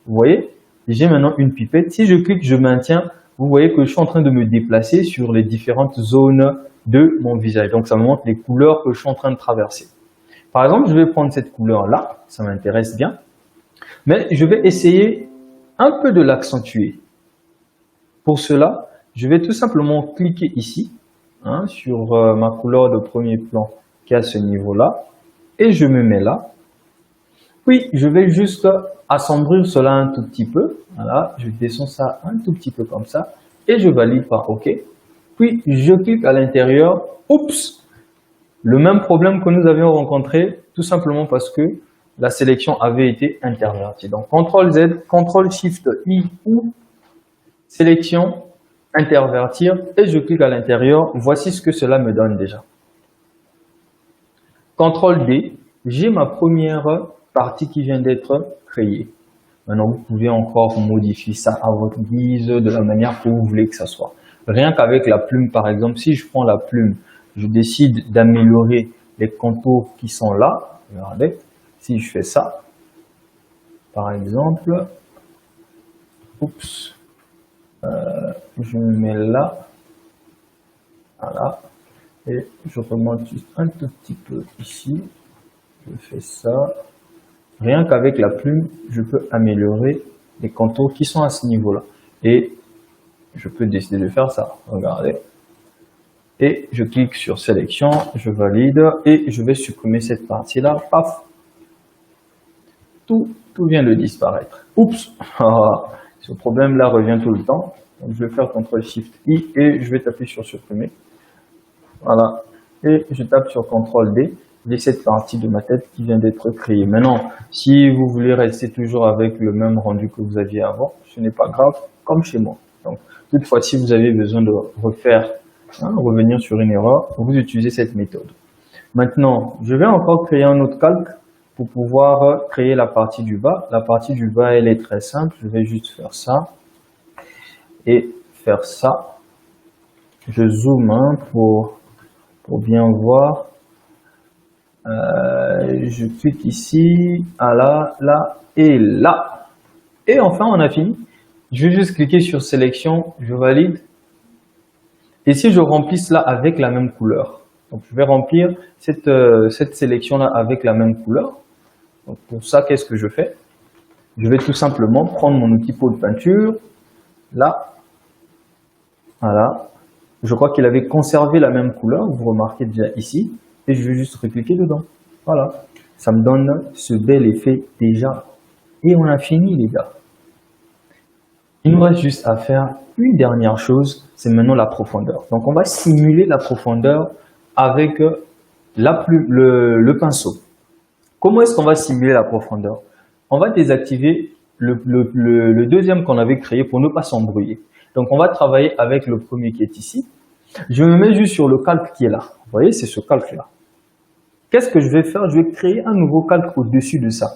Vous voyez? J'ai maintenant une pipette. Si je clique, je maintiens. Vous voyez que je suis en train de me déplacer sur les différentes zones de mon visage. Donc, ça me montre les couleurs que je suis en train de traverser. Par exemple, je vais prendre cette couleur-là. Ça m'intéresse bien. Mais je vais essayer un peu de l'accentuer. Pour cela, je vais tout simplement cliquer ici, sur ma couleur de premier plan qui est à ce niveau-là. Et je me mets là. Puis, je vais juste assombrir cela un tout petit peu. Voilà, je descends ça un tout petit peu comme ça. Et je valide par OK. Puis, je clique à l'intérieur. Oups! Le même problème que nous avions rencontré, tout simplement parce que la sélection avait été intervertie. Donc, CTRL Z, CTRL SHIFT I ou sélection, intervertir, et je clique à l'intérieur. Voici ce que cela me donne déjà. CTRL D, j'ai ma première partie qui vient d'être créée. Maintenant, vous pouvez encore modifier ça à votre guise, de la manière que vous voulez que ça soit. Rien qu'avec la plume, par exemple, si je prends la plume, je décide d'améliorer les contours qui sont là. Regardez, si je fais ça, par exemple, oups, je me mets là, voilà, et je remonte juste un tout petit peu ici, je fais ça. Rien qu'avec la plume, je peux améliorer les contours qui sont à ce niveau-là. Et je peux décider de faire ça, regardez. Et je clique sur sélection, je valide et je vais supprimer cette partie-là. Paf! Tout vient de disparaître. Oups! Ce problème-là revient tout le temps. Donc, je vais faire CTRL-SHIFT-I et je vais taper sur supprimer. Voilà. Et je tape sur CTRL-D. J'ai cette partie de ma tête qui vient d'être créée. Maintenant, si vous voulez rester toujours avec le même rendu que vous aviez avant, ce n'est pas grave, comme chez moi. Donc, toutefois, si vous avez besoin de refaire, revenir sur une erreur, vous utilisez cette méthode. Maintenant, je vais encore créer un autre calque pour pouvoir créer la partie du bas. La partie du bas, elle est très simple. Je vais juste faire ça et faire ça. Je zoome pour bien voir. Je clique ici, là et là. Et enfin, on a fini. Je vais juste cliquer sur sélection, je valide. Et si je remplis cela avec la même couleur, donc je vais remplir cette sélection-là avec la même couleur. Donc pour ça, qu'est-ce que je fais? Je vais tout simplement prendre mon outil pot de peinture, là, voilà. Je crois qu'il avait conservé la même couleur, vous remarquez déjà ici, et je vais juste recliquer dedans. Voilà, ça me donne ce bel effet déjà. Et on a fini les gars. Il nous reste juste à faire une dernière chose, c'est maintenant la profondeur. Donc on va simuler la profondeur avec le pinceau. Comment est-ce qu'on va simuler la profondeur? On va désactiver le deuxième qu'on avait créé pour ne pas s'embrouiller. Donc, on va travailler avec le premier qui est ici. Je me mets juste sur le calque qui est là. Vous voyez, c'est ce calque-là. Qu'est-ce que je vais faire? Je vais créer un nouveau calque au-dessus de ça.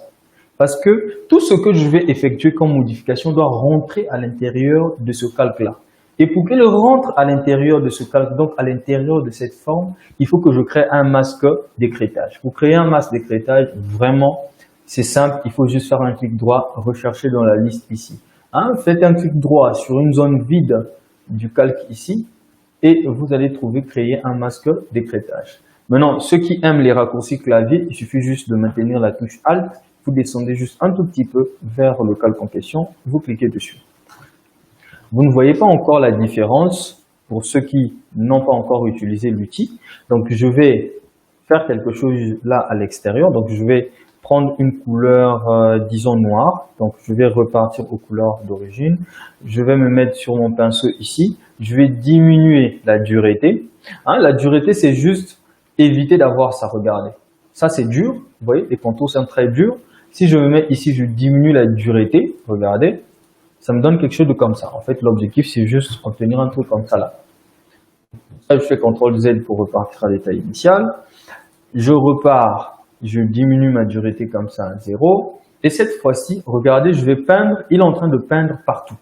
Parce que tout ce que je vais effectuer comme modification doit rentrer à l'intérieur de ce calque-là. Et pour qu'il rentre à l'intérieur de ce calque, donc à l'intérieur de cette forme, il faut que je crée un masque d'écrêtage. Pour créer un masque d'écrêtage, vraiment, c'est simple. Il faut juste faire un clic droit, rechercher dans la liste ici. Faites un clic droit sur une zone vide du calque ici et vous allez trouver créer un masque d'écrêtage. Maintenant, ceux qui aiment les raccourcis clavier, il suffit juste de maintenir la touche Alt. Vous descendez juste un tout petit peu vers le calque en question, vous cliquez dessus. Vous ne voyez pas encore la différence pour ceux qui n'ont pas encore utilisé l'outil. Donc, je vais faire quelque chose là à l'extérieur. Donc, je vais prendre une couleur, disons noire. Donc, je vais repartir aux couleurs d'origine. Je vais me mettre sur mon pinceau ici. Je vais diminuer la dureté. La dureté, c'est juste éviter d'avoir ça. Regardez. Ça, c'est dur. Vous voyez, les contours sont très durs. Si je me mets ici, je diminue la dureté. Regardez. Ça me donne quelque chose de comme ça. En fait, l'objectif, c'est juste obtenir un truc comme ça là. Ça, je fais CTRL Z pour repartir à l'état initial. Je repars, je diminue ma dureté comme ça à 0. Et cette fois-ci, regardez, je vais peindre. Il est en train de peindre partout.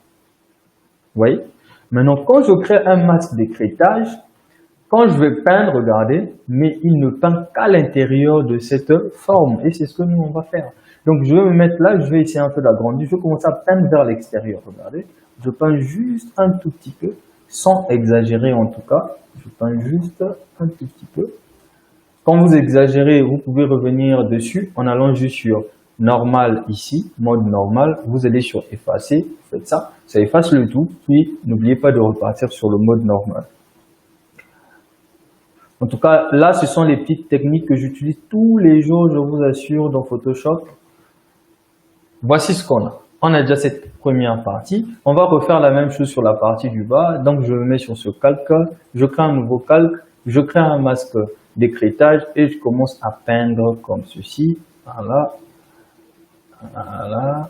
Vous voyez? Maintenant, quand je crée un masque d'écrêtage, quand je vais peindre, regardez, mais il ne peint qu'à l'intérieur de cette forme. Et c'est ce que nous, on va faire. Donc, je vais me mettre là, je vais essayer un peu d'agrandir. Je vais commencer à peindre vers l'extérieur. Regardez, je peins juste un tout petit peu, sans exagérer en tout cas. Je peins juste un tout petit peu. Quand vous exagérez, vous pouvez revenir dessus en allant juste sur normal ici, mode normal. Vous allez sur effacer, vous faites ça, ça efface le tout. Puis, n'oubliez pas de repartir sur le mode normal. En tout cas, là, ce sont les petites techniques que j'utilise tous les jours, je vous assure, dans Photoshop. Voici ce qu'on a. On a déjà cette première partie. On va refaire la même chose sur la partie du bas. Donc, je me mets sur ce calque. Je crée un nouveau calque. Je crée un masque d'écrêtage et je commence à peindre comme ceci. Voilà. Voilà.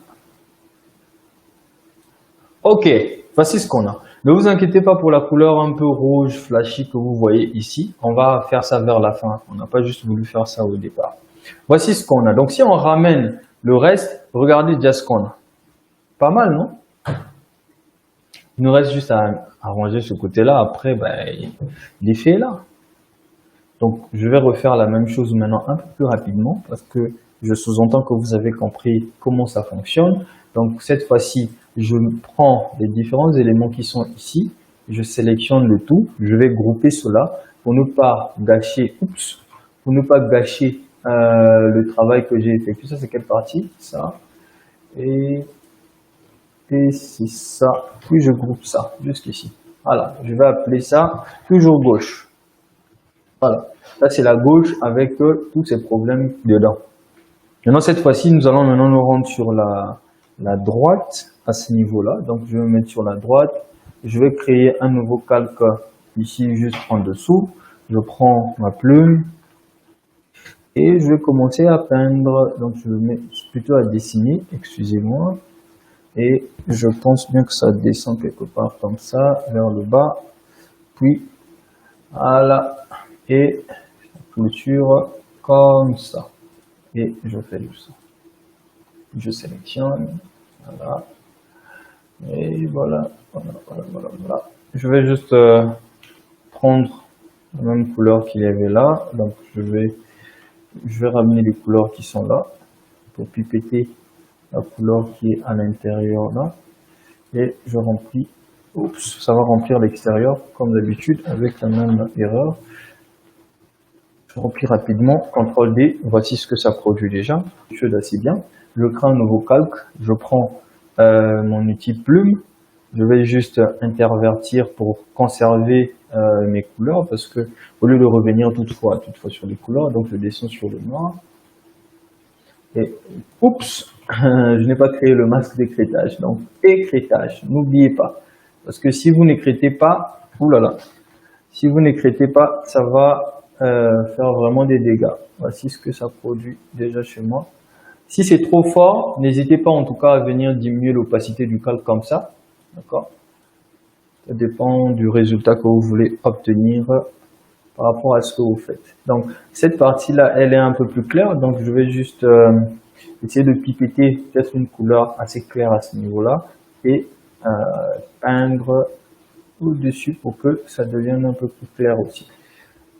Ok. Voici ce qu'on a. Ne vous inquiétez pas pour la couleur un peu rouge flashy que vous voyez ici. On va faire ça vers la fin. On n'a pas juste voulu faire ça au départ. Voici ce qu'on a. Donc, si on ramène le reste, regardez déjà ce qu'on a. Pas mal, non? Il nous reste juste à arranger ce côté-là. Après, l'effet est là. Donc, je vais refaire la même chose maintenant un peu plus rapidement parce que je sous-entends que vous avez compris comment ça fonctionne. Donc, cette fois-ci, je prends les différents éléments qui sont ici. Je sélectionne le tout. Je vais grouper cela pour ne pas gâcher, le travail que j'ai effectué. Ça, c'est quelle partie? Ça. Et c'est ça. Puis je groupe ça jusqu'ici. Voilà. Je vais appeler ça toujours gauche. Voilà. Là, c'est la gauche avec tous ces problèmes dedans. Maintenant, cette fois-ci, nous allons maintenant nous rendre sur la droite à ce niveau-là. Donc, je vais me mettre sur la droite. Je vais créer un nouveau calque ici, juste en dessous. Je prends ma plume. Et je vais commencer à peindre, donc je vais plutôt à dessiner, excusez-moi. Et je pense bien que ça descend quelque part comme ça, vers le bas. Puis, voilà. Et clôture comme ça. Et je fais tout ça. Je sélectionne. Voilà. Et voilà. Voilà. Je vais juste prendre la même couleur qu'il y avait là. Donc, je vais ramener les couleurs qui sont là pour pipetter la couleur qui est à l'intérieur là et je remplis. Oups, ça va remplir l'extérieur comme d'habitude avec la même erreur. Je remplis rapidement, CTRL D, voici ce que ça produit déjà, quelque chose d'assez bien. Je crée un nouveau calque, je prends mon outil plume, je vais juste intervertir pour conserver mes couleurs parce que au lieu de revenir toutefois sur les couleurs, donc je descends sur le noir et oups, je n'ai pas créé le masque d'écrêtage. Donc écrêtage, n'oubliez pas parce que si vous n'écrêtez pas, oulala, si vous n'écrêtez pas, ça va faire vraiment des dégâts. Voici ce que ça produit déjà chez moi. Si c'est trop fort, n'hésitez pas en tout cas à venir diminuer l'opacité du calque comme ça. D'accord? Ça dépend du résultat que vous voulez obtenir par rapport à ce que vous faites. Donc, cette partie-là, elle est un peu plus claire. Donc, je vais juste essayer de pipetter peut-être une couleur assez claire à ce niveau-là et peindre au-dessus pour que ça devienne un peu plus clair aussi.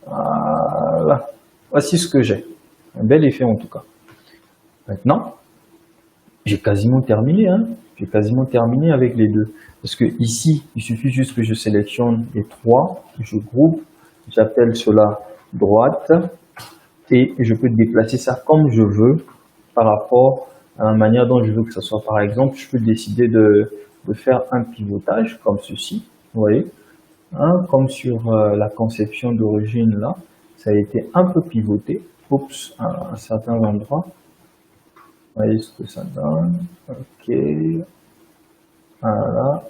Voilà. Voici ce que j'ai. Un bel effet en tout cas. Maintenant, j'ai quasiment terminé. J'ai quasiment terminé avec les deux. Parce que ici, il suffit juste que je sélectionne les trois, je groupe, j'appelle cela droite et je peux déplacer ça comme je veux par rapport à la manière dont je veux que ça soit. Par exemple, je peux décider de faire un pivotage comme ceci, vous voyez, comme sur la conception d'origine là, ça a été un peu pivoté, oups, à certains endroits. Vous voyez ce que ça donne, ok, voilà.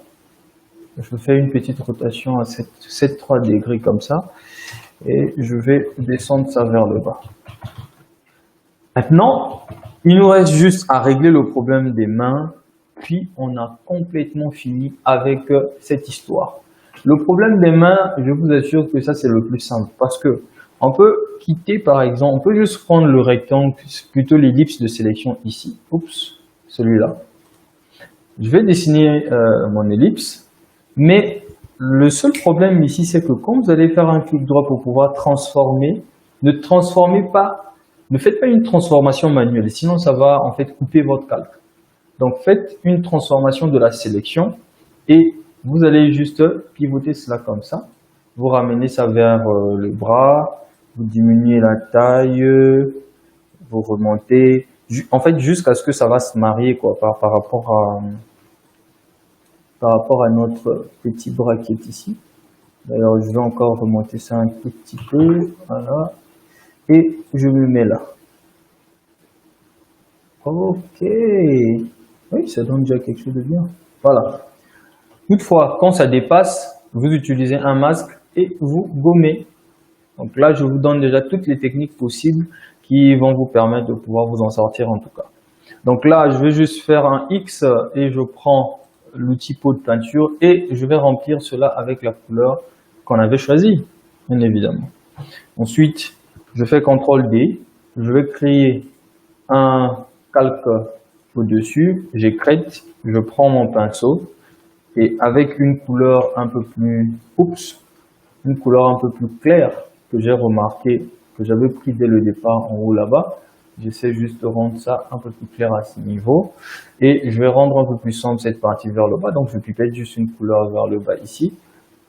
Je fais une petite rotation à 7,3 degrés comme ça et je vais descendre ça vers le bas. Maintenant, il nous reste juste à régler le problème des mains, puis on a complètement fini avec cette histoire. Le problème des mains, je vous assure que ça c'est le plus simple parce que on peut quitter par exemple, on peut juste prendre le rectangle, plutôt l'ellipse de sélection ici, oups, celui-là. Je vais dessiner mon ellipse. Mais le seul problème ici, c'est que quand vous allez faire un clic droit pour pouvoir transformer, ne faites pas une transformation manuelle, sinon ça va en fait couper votre calque. Donc faites une transformation de la sélection et vous allez juste pivoter cela comme ça. Vous ramenez ça vers le bras, vous diminuez la taille, vous remontez, en fait jusqu'à ce que ça va se marier quoi, par rapport à notre petit bras qui est ici. D'ailleurs, je vais encore remonter ça un tout petit peu, voilà, et je me mets là. Ok, oui, ça donne déjà quelque chose de bien. Voilà. Toutefois, quand ça dépasse, vous utilisez un masque et vous gommez. Donc là, je vous donne déjà toutes les techniques possibles qui vont vous permettre de pouvoir vous en sortir en tout cas. Donc là, je vais juste faire un X et je prends l'outil pot de peinture et je vais remplir cela avec la couleur qu'on avait choisie, bien évidemment. Ensuite, je fais CTRL D, je vais créer un calque au-dessus, j'écrète, je prends mon pinceau et avec une couleur un peu plus, une couleur un peu plus claire que j'ai remarqué, que j'avais pris dès le départ en haut là-bas, j'essaie juste de rendre ça un peu plus clair à ce niveau. Et je vais rendre un peu plus sombre cette partie vers le bas. Donc je pipette juste une couleur vers le bas ici.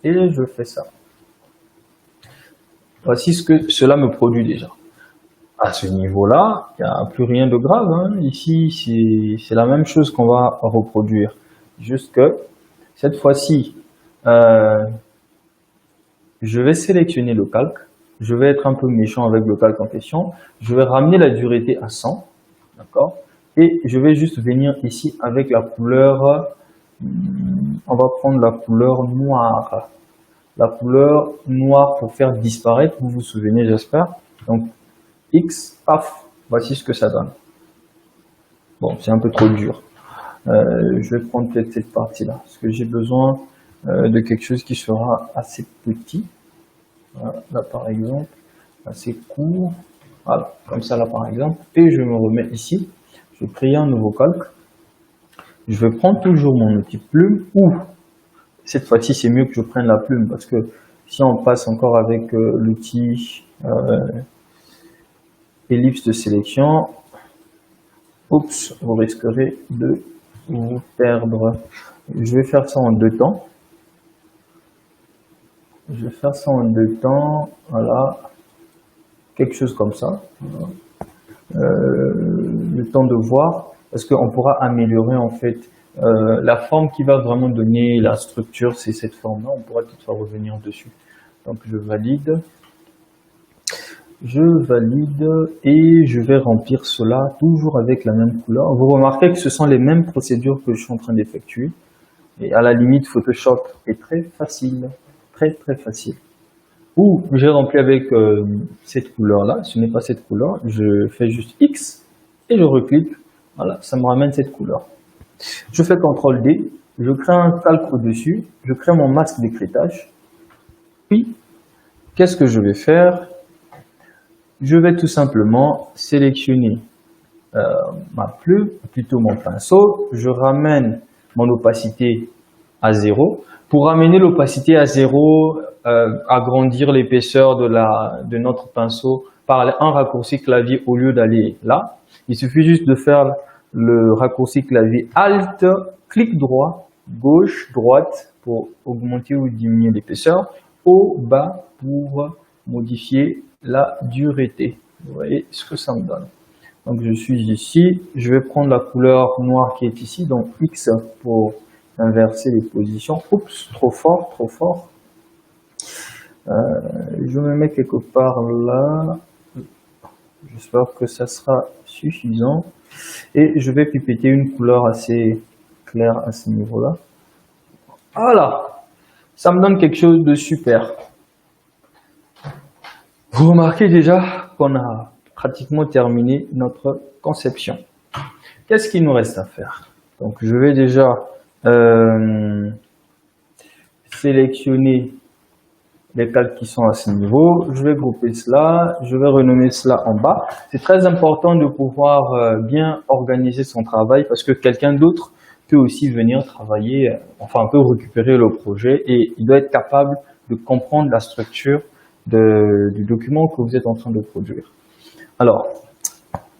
Et je fais ça. Voici ce que cela me produit déjà. À ce niveau-là, il n'y a plus rien de grave. Ici, c'est la même chose qu'on va reproduire. Juste que cette fois-ci, je vais sélectionner le calque. Je vais être un peu méchant avec le calque en question. Je vais ramener la dureté à 100. D'accord? Et je vais juste venir ici avec la couleur, on va prendre la couleur noire. La couleur noire pour faire disparaître, vous vous souvenez j'espère. Donc X, paf, voici ce que ça donne. Bon, c'est un peu trop dur. Je vais prendre peut-être cette partie-là, parce que j'ai besoin de quelque chose qui sera assez petit. Voilà, là par exemple, assez court. Voilà, comme ça là par exemple. Et je me remets ici. Je vais créer un nouveau calque. Je vais prendre toujours mon outil plume ou cette fois-ci c'est mieux que je prenne la plume parce que si on passe encore avec l'outil ellipse de sélection, oups, vous risquerez de vous perdre. Je vais faire ça en deux temps. Je vais faire ça en deux temps, voilà, quelque chose comme ça. Voilà. Le temps de voir, parce qu'on pourra améliorer en fait la forme qui va vraiment donner la structure, c'est cette forme-là, on pourra toutefois revenir dessus. Donc je valide et je vais remplir cela toujours avec la même couleur. Vous remarquez que ce sont les mêmes procédures que je suis en train d'effectuer et à la limite Photoshop est très facile. Très facile. ou j'ai rempli avec cette couleur-là. Ce n'est pas cette couleur. Je fais juste X et je reclique. Voilà, ça me ramène cette couleur. Je fais CTRL D. Je crée un calque au-dessus. Je crée mon masque d'écrêtage. Puis, qu'est-ce que je vais faire? Je vais tout simplement sélectionner ma plume, plutôt mon pinceau. Je ramène mon opacité à 0. Pour ramener l'opacité à 0, agrandir l'épaisseur de notre pinceau par un raccourci clavier au lieu d'aller là, il suffit juste de faire le raccourci clavier Alt, clic droit, gauche, droite pour augmenter ou diminuer l'épaisseur, haut, bas pour modifier la dureté. Vous voyez ce que ça me donne. Donc je suis ici, je vais prendre la couleur noire qui est ici, donc X pour inverser les positions. Oups, trop fort, trop fort. Je me mets quelque part là. J'espère que ça sera suffisant. Et je vais pipetter une couleur assez claire à ce niveau-là. Voilà, ça me donne quelque chose de super. Vous remarquez déjà qu'on a pratiquement terminé notre conception. Qu'est-ce qu'il nous reste à faire? Donc je vais déjà sélectionner les calques qui sont à ce niveau. Je vais grouper cela, je vais renommer cela en bas. C'est très important de pouvoir bien organiser son travail parce que quelqu'un d'autre peut aussi venir travailler, enfin peut récupérer le projet et il doit être capable de comprendre la structure du document que vous êtes en train de produire. Alors,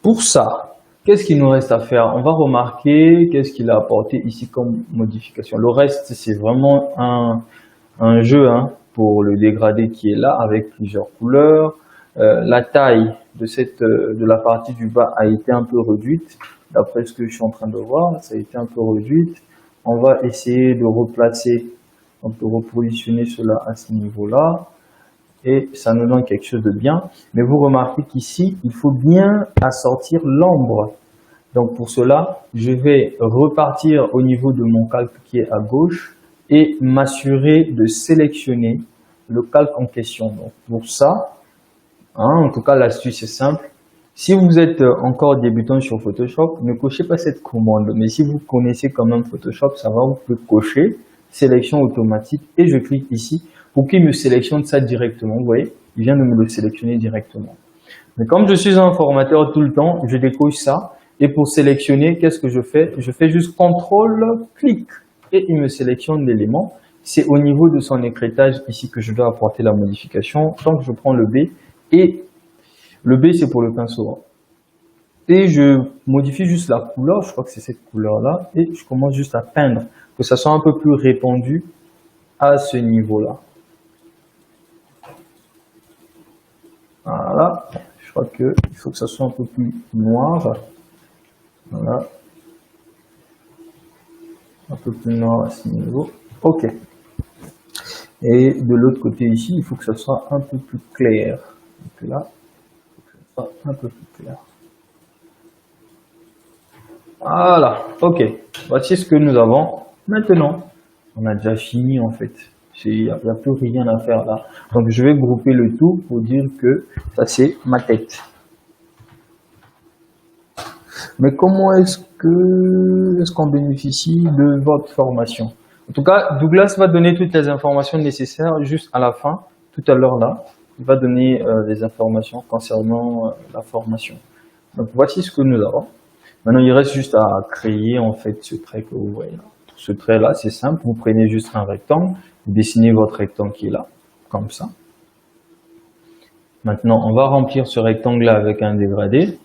pour ça, qu'est-ce qu'il nous reste à faire? On va remarquer qu'est-ce qu'il a apporté ici comme modification. Le reste, c'est vraiment un jeu pour le dégradé qui est là avec plusieurs couleurs. La taille de la partie du bas a été un peu réduite. D'après ce que je suis en train de voir, ça a été un peu réduite. On va essayer de replacer, donc de repositionner cela à ce niveau-là. Et ça nous donne quelque chose de bien. Mais vous remarquez qu'ici, il faut bien assortir l'ombre. Donc pour cela, je vais repartir au niveau de mon calque qui est à gauche et m'assurer de sélectionner le calque en question. Donc pour ça, en tout cas l'astuce est simple. Si vous êtes encore débutant sur Photoshop, ne cochez pas cette commande. Mais si vous connaissez quand même Photoshop, ça va, vous pouvez cocher sélection automatique et je clique ici pour qu'il me sélectionne ça directement. Vous voyez, il vient de me le sélectionner directement. Mais comme je suis un formateur tout le temps, je décoche ça. Et pour sélectionner, qu'est-ce que je fais? Je fais juste CTRL, clic et il me sélectionne l'élément. C'est au niveau de son écrêtage ici que je dois apporter la modification. Donc je prends le B et le B c'est pour le pinceau. Et je modifie juste la couleur, je crois que c'est cette couleur-là. Et je commence juste à peindre, que ça soit un peu plus répandu à ce niveau-là. Voilà, je crois qu'il faut que ça soit un peu plus noir. Voilà. Un peu plus noir à ce niveau. Ok. Et de l'autre côté ici, il faut que ça soit un peu plus clair. Donc là, il faut que ça soit un peu plus clair. Voilà, ok. Voici ce que nous avons maintenant. On a déjà fini en fait. Il n'y a plus rien à faire là. Donc je vais grouper le tout pour dire que ça c'est ma tête. Mais comment est-ce qu'on bénéficie de votre formation? En tout cas, Douglas va donner toutes les informations nécessaires juste à la fin, tout à l'heure là. Il va donner les informations concernant la formation. Donc voici ce que nous avons. Maintenant, il reste juste à créer en fait ce trait que vous voyez là. Pour ce trait là, c'est simple. Vous prenez juste un rectangle, vous dessinez votre rectangle qui est là, comme ça. Maintenant, on va remplir ce rectangle là avec un dégradé.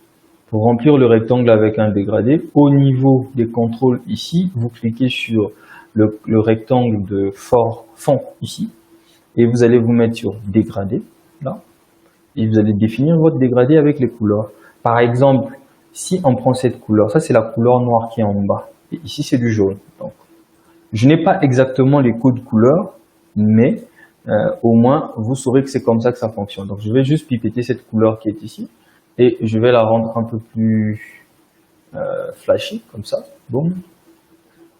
Pour remplir le rectangle avec un dégradé, au niveau des contrôles ici, vous cliquez sur le rectangle de fond ici et vous allez vous mettre sur dégradé là et vous allez définir votre dégradé avec les couleurs. Par exemple, si on prend cette couleur, ça c'est la couleur noire qui est en bas et ici c'est du jaune. Donc, je n'ai pas exactement les codes couleurs, mais au moins vous saurez que c'est comme ça que ça fonctionne. Donc je vais juste pipetter cette couleur qui est ici. Et je vais la rendre un peu plus flashy, comme ça. Boum.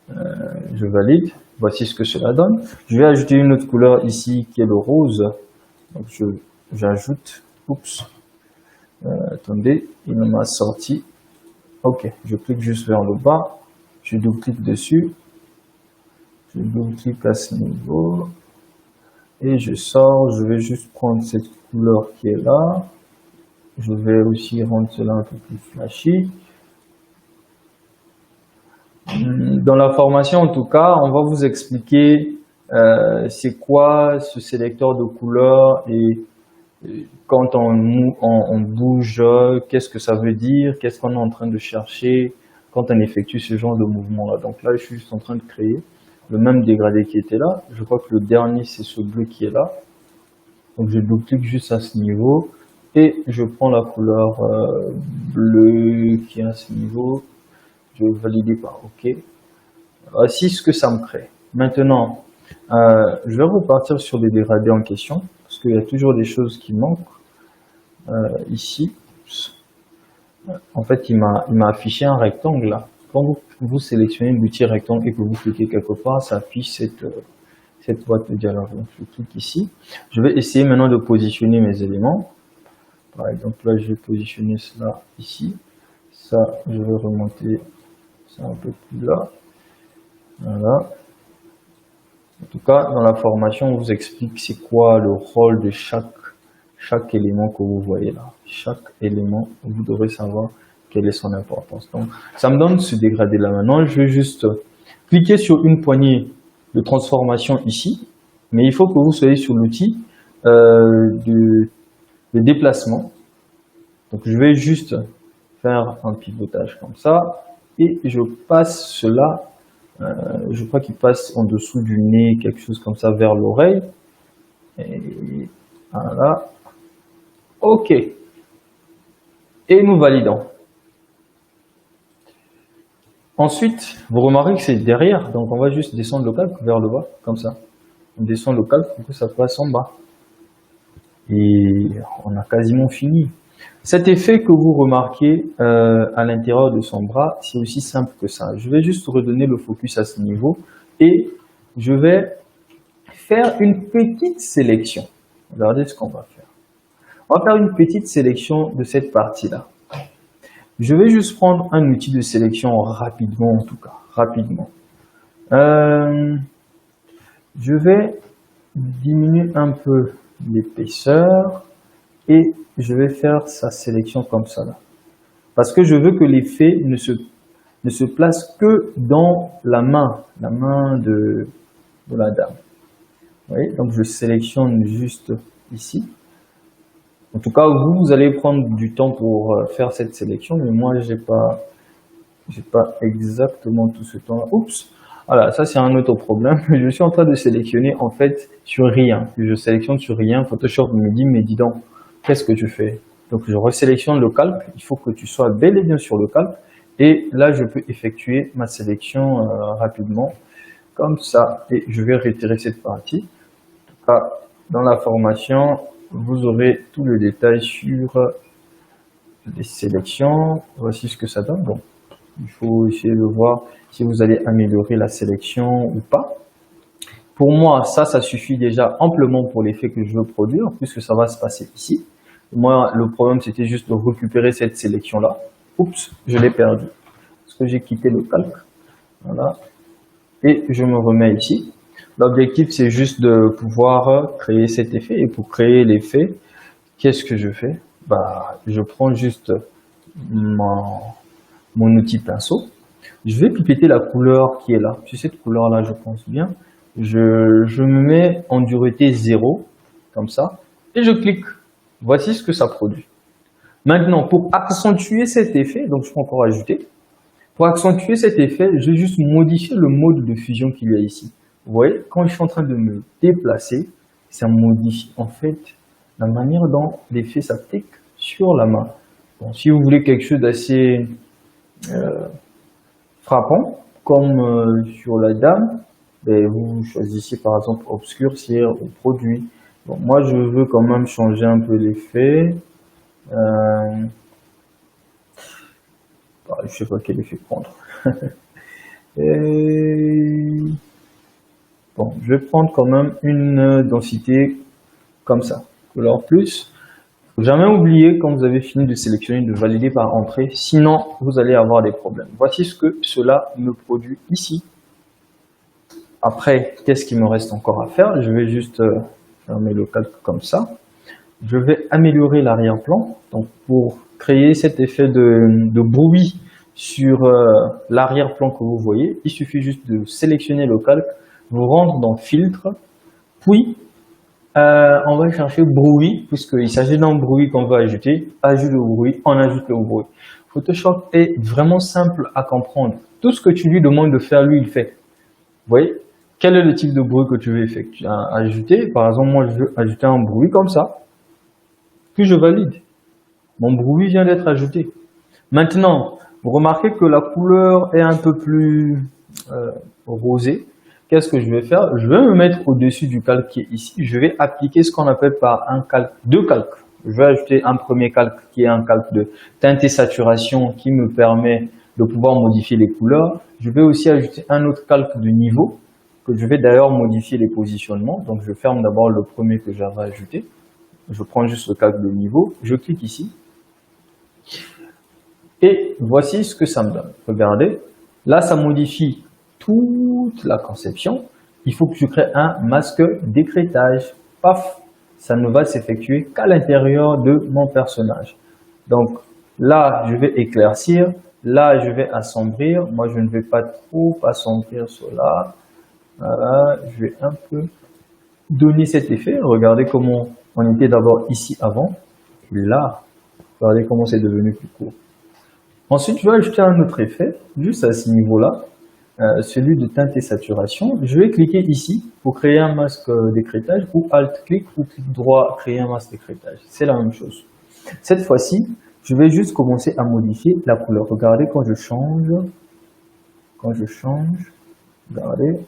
Je valide. Voici ce que cela donne. Je vais ajouter une autre couleur ici qui est le rose. Donc j'ajoute, oups, attendez, il m'a sorti. Ok, je clique juste vers le bas, je double-clique dessus, je double-clique à ce niveau, et je sors. Je vais juste prendre cette couleur qui est là, je vais aussi rendre cela un peu plus flashy. Dans la formation, en tout cas, on va vous expliquer c'est quoi ce sélecteur de couleurs et quand on bouge, qu'est-ce que ça veut dire, qu'est-ce qu'on est en train de chercher quand on effectue ce genre de mouvement-là. Donc là, je suis juste en train de créer le même dégradé qui était là. Je crois que le dernier, c'est ce bleu qui est là. Donc je double-clique juste à ce niveau et je prends la couleur bleue qui est à ce niveau. Je vais valider par OK. Voici ce que ça me crée. Maintenant, je vais repartir sur les dégradés en question, parce qu'il y a toujours des choses qui manquent. Ici, en fait, il m'a affiché un rectangle là. Quand vous sélectionnez l'outil rectangle et que vous cliquez quelque part, ça affiche cette boîte de dialogue. Donc, je clique ici. Je vais essayer maintenant de positionner mes éléments. Par exemple, là, je vais positionner cela ici. Ça, je vais remonter ça un peu plus là. Voilà. En tout cas, dans la formation, on vous explique c'est quoi le rôle de chaque élément que vous voyez là. Chaque élément, vous devrez savoir quelle est son importance. Donc, ça me donne ce dégradé là. Maintenant, je vais juste cliquer sur une poignée de transformation ici, mais il faut que vous soyez sur l'outil de déplacement. Donc, je vais juste faire un pivotage comme ça et je passe cela. Je crois qu'il passe en dessous du nez, quelque chose comme ça, vers l'oreille. Et voilà. OK. Et nous validons. Ensuite, vous remarquez que c'est derrière, donc on va juste descendre le calque vers le bas, comme ça. On descend le calque pour que ça passe en bas. Et on a quasiment fini. Cet effet que vous remarquez à l'intérieur de son bras, c'est aussi simple que ça. Je vais juste redonner le focus à ce niveau et je vais faire une petite sélection. Regardez ce qu'on va faire. On va faire une petite sélection de cette partie-là. Je vais juste prendre un outil de sélection rapidement, en tout cas, rapidement. Je vais diminuer un peu l'épaisseur et je vais faire sa sélection comme ça là. Parce que je veux que l'effet ne se place que dans la main de la dame. Vous voyez, donc je sélectionne juste ici. En tout cas, vous allez prendre du temps pour faire cette sélection, mais moi, j'ai pas exactement tout ce temps-là. Oups! Voilà, ça c'est un autre problème. Je suis en train de sélectionner en fait sur rien. Je sélectionne sur rien. Photoshop me dit, mais dis donc, qu'est-ce que tu fais? Donc je resélectionne le calque. Il faut que tu sois bel et bien sur le calque. Et là, je peux effectuer ma sélection rapidement, comme ça. Et je vais retirer cette partie. En tout cas, dans la formation, vous aurez tout le détail sur les sélections. Voici ce que ça donne. Bon, il faut essayer de voir si vous allez améliorer la sélection ou pas. Pour moi, ça suffit déjà amplement pour l'effet que je veux produire, puisque ça va se passer ici. Moi, le problème, c'était juste de récupérer cette sélection-là. Oups, je l'ai perdu. Parce que j'ai quitté le calque. Voilà. Et je me remets ici. L'objectif, c'est juste de pouvoir créer cet effet. Et pour créer l'effet, qu'est-ce que je fais? Bah, je prends juste mon outil pinceau. Je vais pipetter la couleur qui est là. C'est cette couleur-là, je pense bien. Je me mets en dureté 0, comme ça, et je clique. Voici ce que ça produit. Maintenant, pour accentuer cet effet, donc je peux encore ajouter. Pour accentuer cet effet, je vais juste modifier le mode de fusion qu'il y a ici. Vous voyez, quand je suis en train de me déplacer, ça modifie en fait la manière dont l'effet s'applique sur la main. Bon, si vous voulez quelque chose d'assez frappant, comme sur la dame, ben, vous choisissez par exemple obscurcir ou produit. Bon, moi, je veux quand même changer un peu l'effet. Je sais pas quel effet prendre. Bon, je vais prendre quand même une densité comme ça. couleur plus. Faut jamais oublier quand vous avez fini de sélectionner de valider par entrée, sinon vous allez avoir des problèmes. Voici ce que cela me produit ici. Après, qu'est-ce qu'il me reste encore à faire? Je vais juste fermer le calque comme ça. Je vais améliorer l'arrière-plan. Donc pour créer cet effet de bruit sur l'arrière-plan que vous voyez, il suffit juste de sélectionner le calque, vous rendre dans filtre, puis on va chercher bruit, puisqu'il s'agit d'un bruit qu'on va ajouter. Ajout de bruit, on ajoute le bruit. Photoshop est vraiment simple à comprendre. Tout ce que tu lui demandes de faire, lui, il fait. Vous voyez? Quel est le type de bruit que tu veux effectuer, ajouter? Par exemple, moi, je veux ajouter un bruit comme ça. Puis je valide. Mon bruit vient d'être ajouté. Maintenant, vous remarquez que la couleur est un peu plus rosée. Qu'est-ce que je vais faire? Je vais me mettre au-dessus du calque qui est ici. Je vais appliquer ce qu'on appelle par un calque, deux calques. Je vais ajouter un premier calque qui est un calque de teinte et saturation qui me permet de pouvoir modifier les couleurs. Je vais aussi ajouter un autre calque de niveau que je vais d'ailleurs modifier les positionnements. Donc je ferme d'abord le premier que j'avais ajouté. Je prends juste le calque de niveau. Je clique ici. Et voici ce que ça me donne. Regardez. Là, ça modifie toute la conception. Il faut que je crée un masque d'écrêtage. Paf, ça ne va s'effectuer qu'à l'intérieur de mon personnage. Donc là, je vais éclaircir. Là, je vais assombrir. Moi, je ne vais pas trop assombrir cela. Voilà, je vais un peu donner cet effet. Regardez comment on était d'abord ici avant. Là, regardez comment c'est devenu plus court. Ensuite, je vais ajouter un autre effet, juste à ce niveau-là. Celui de teinte et saturation. Je vais cliquer ici pour créer un masque d'écrêtage ou Alt-clic ou clic droit, créer un masque d'écrêtage. C'est la même chose. Cette fois-ci, je vais juste commencer à modifier la couleur. Regardez quand je change, regardez,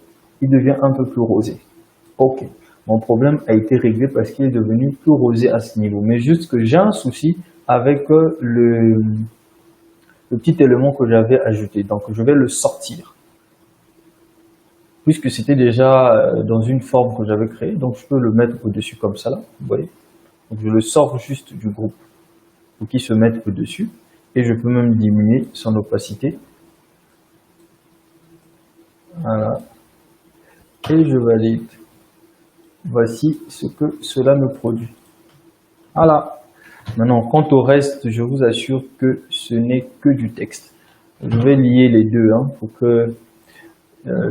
il devient un peu plus rosé. Ok, mon problème a été réglé parce qu'il est devenu plus rosé à ce niveau. Mais juste que j'ai un souci avec le petit élément que j'avais ajouté. Donc, je vais le sortir. Puisque c'était déjà dans une forme que j'avais créée, donc je peux le mettre au-dessus comme ça, là, vous voyez. Donc je le sors juste du groupe pour qu'il se mette au-dessus. Et je peux même diminuer son opacité. Voilà. Et je valide. Voici ce que cela me produit. Voilà. Maintenant, quant au reste, je vous assure que ce n'est que du texte. Je vais lier les deux pour que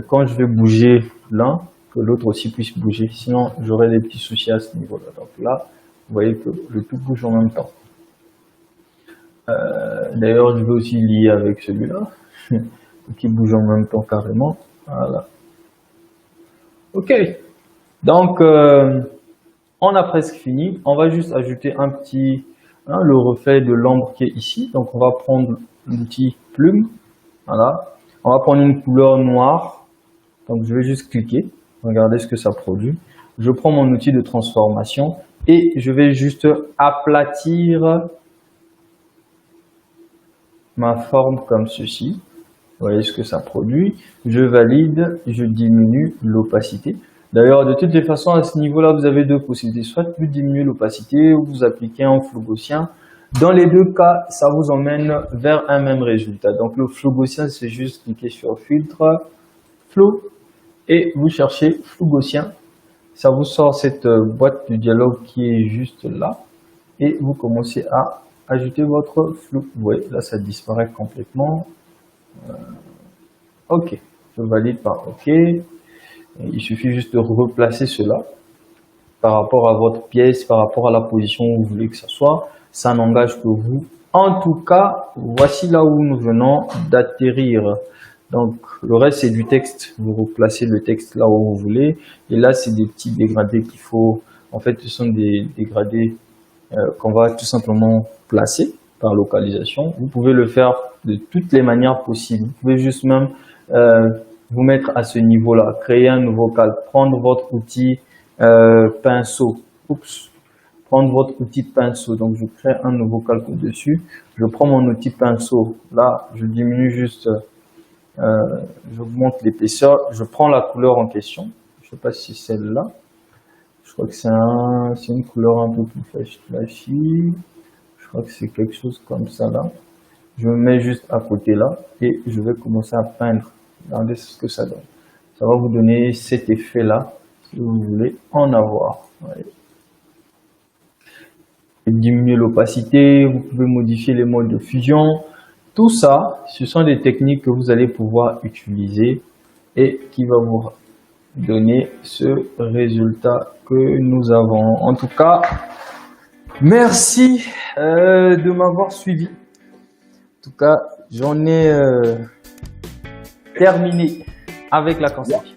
quand je vais bouger l'un, que l'autre aussi puisse bouger. Sinon, j'aurai des petits soucis à ce niveau-là. Donc là, vous voyez que le tout bouge en même temps. D'ailleurs, je vais aussi lier avec celui-là, qui bouge en même temps carrément. Voilà. Ok. Donc, on a presque fini. On va juste ajouter un petit, le reflet de l'ombre qui est ici. Donc, on va prendre l'outil plume. Voilà. On va prendre une couleur noire. Donc, je vais juste cliquer. Regardez ce que ça produit. Je prends mon outil de transformation et je vais juste aplatir ma forme comme ceci. Vous voyez ce que ça produit. Je valide, je diminue l'opacité. D'ailleurs, de toutes les façons, à ce niveau-là, vous avez deux possibilités. Soit vous diminuez l'opacité ou vous appliquez un flou gaussien. Dans les deux cas, ça vous emmène vers un même résultat. Donc, le flou gaussien, c'est juste cliquer sur filtre, flou, et vous cherchez flou gaussien. Ça vous sort cette boîte de dialogue qui est juste là. Et vous commencez à ajouter votre flou. Vous voyez, là, ça disparaît complètement. OK. Je valide par OK. Il suffit juste de replacer cela par rapport à votre pièce, par rapport à la position où vous voulez que ça soit. Ça n'engage que vous. En tout cas, voici là où nous venons d'atterrir. Donc, le reste, c'est du texte. Vous replacez le texte là où vous voulez. Et là, c'est des petits dégradés qu'il faut... En fait, ce sont des dégradés qu'on va tout simplement placer par localisation. Vous pouvez le faire de toutes les manières possibles. Vous pouvez juste même vous mettre à ce niveau-là, créer un nouveau calque, prendre votre outil pinceau. Oups. Prendre votre outil pinceau. Donc, je crée un nouveau calque au-dessus. Je prends mon outil pinceau. Là, je diminue juste... j'augmente l'épaisseur, je prends la couleur en question, je ne sais pas si c'est celle-là, Je crois que c'est une couleur un peu plus flashy. Je crois que c'est quelque chose comme ça là. Je me mets juste à côté là et je vais commencer à peindre. Regardez ce que ça donne. Ça va vous donner cet effet là si vous voulez en avoir. Ouais. Diminuer l'opacité, vous pouvez modifier les modes de fusion. Tout ça, ce sont des techniques que vous allez pouvoir utiliser et qui va vous donner ce résultat que nous avons. En tout cas, merci de m'avoir suivi. En tout cas, j'en ai terminé avec la conception.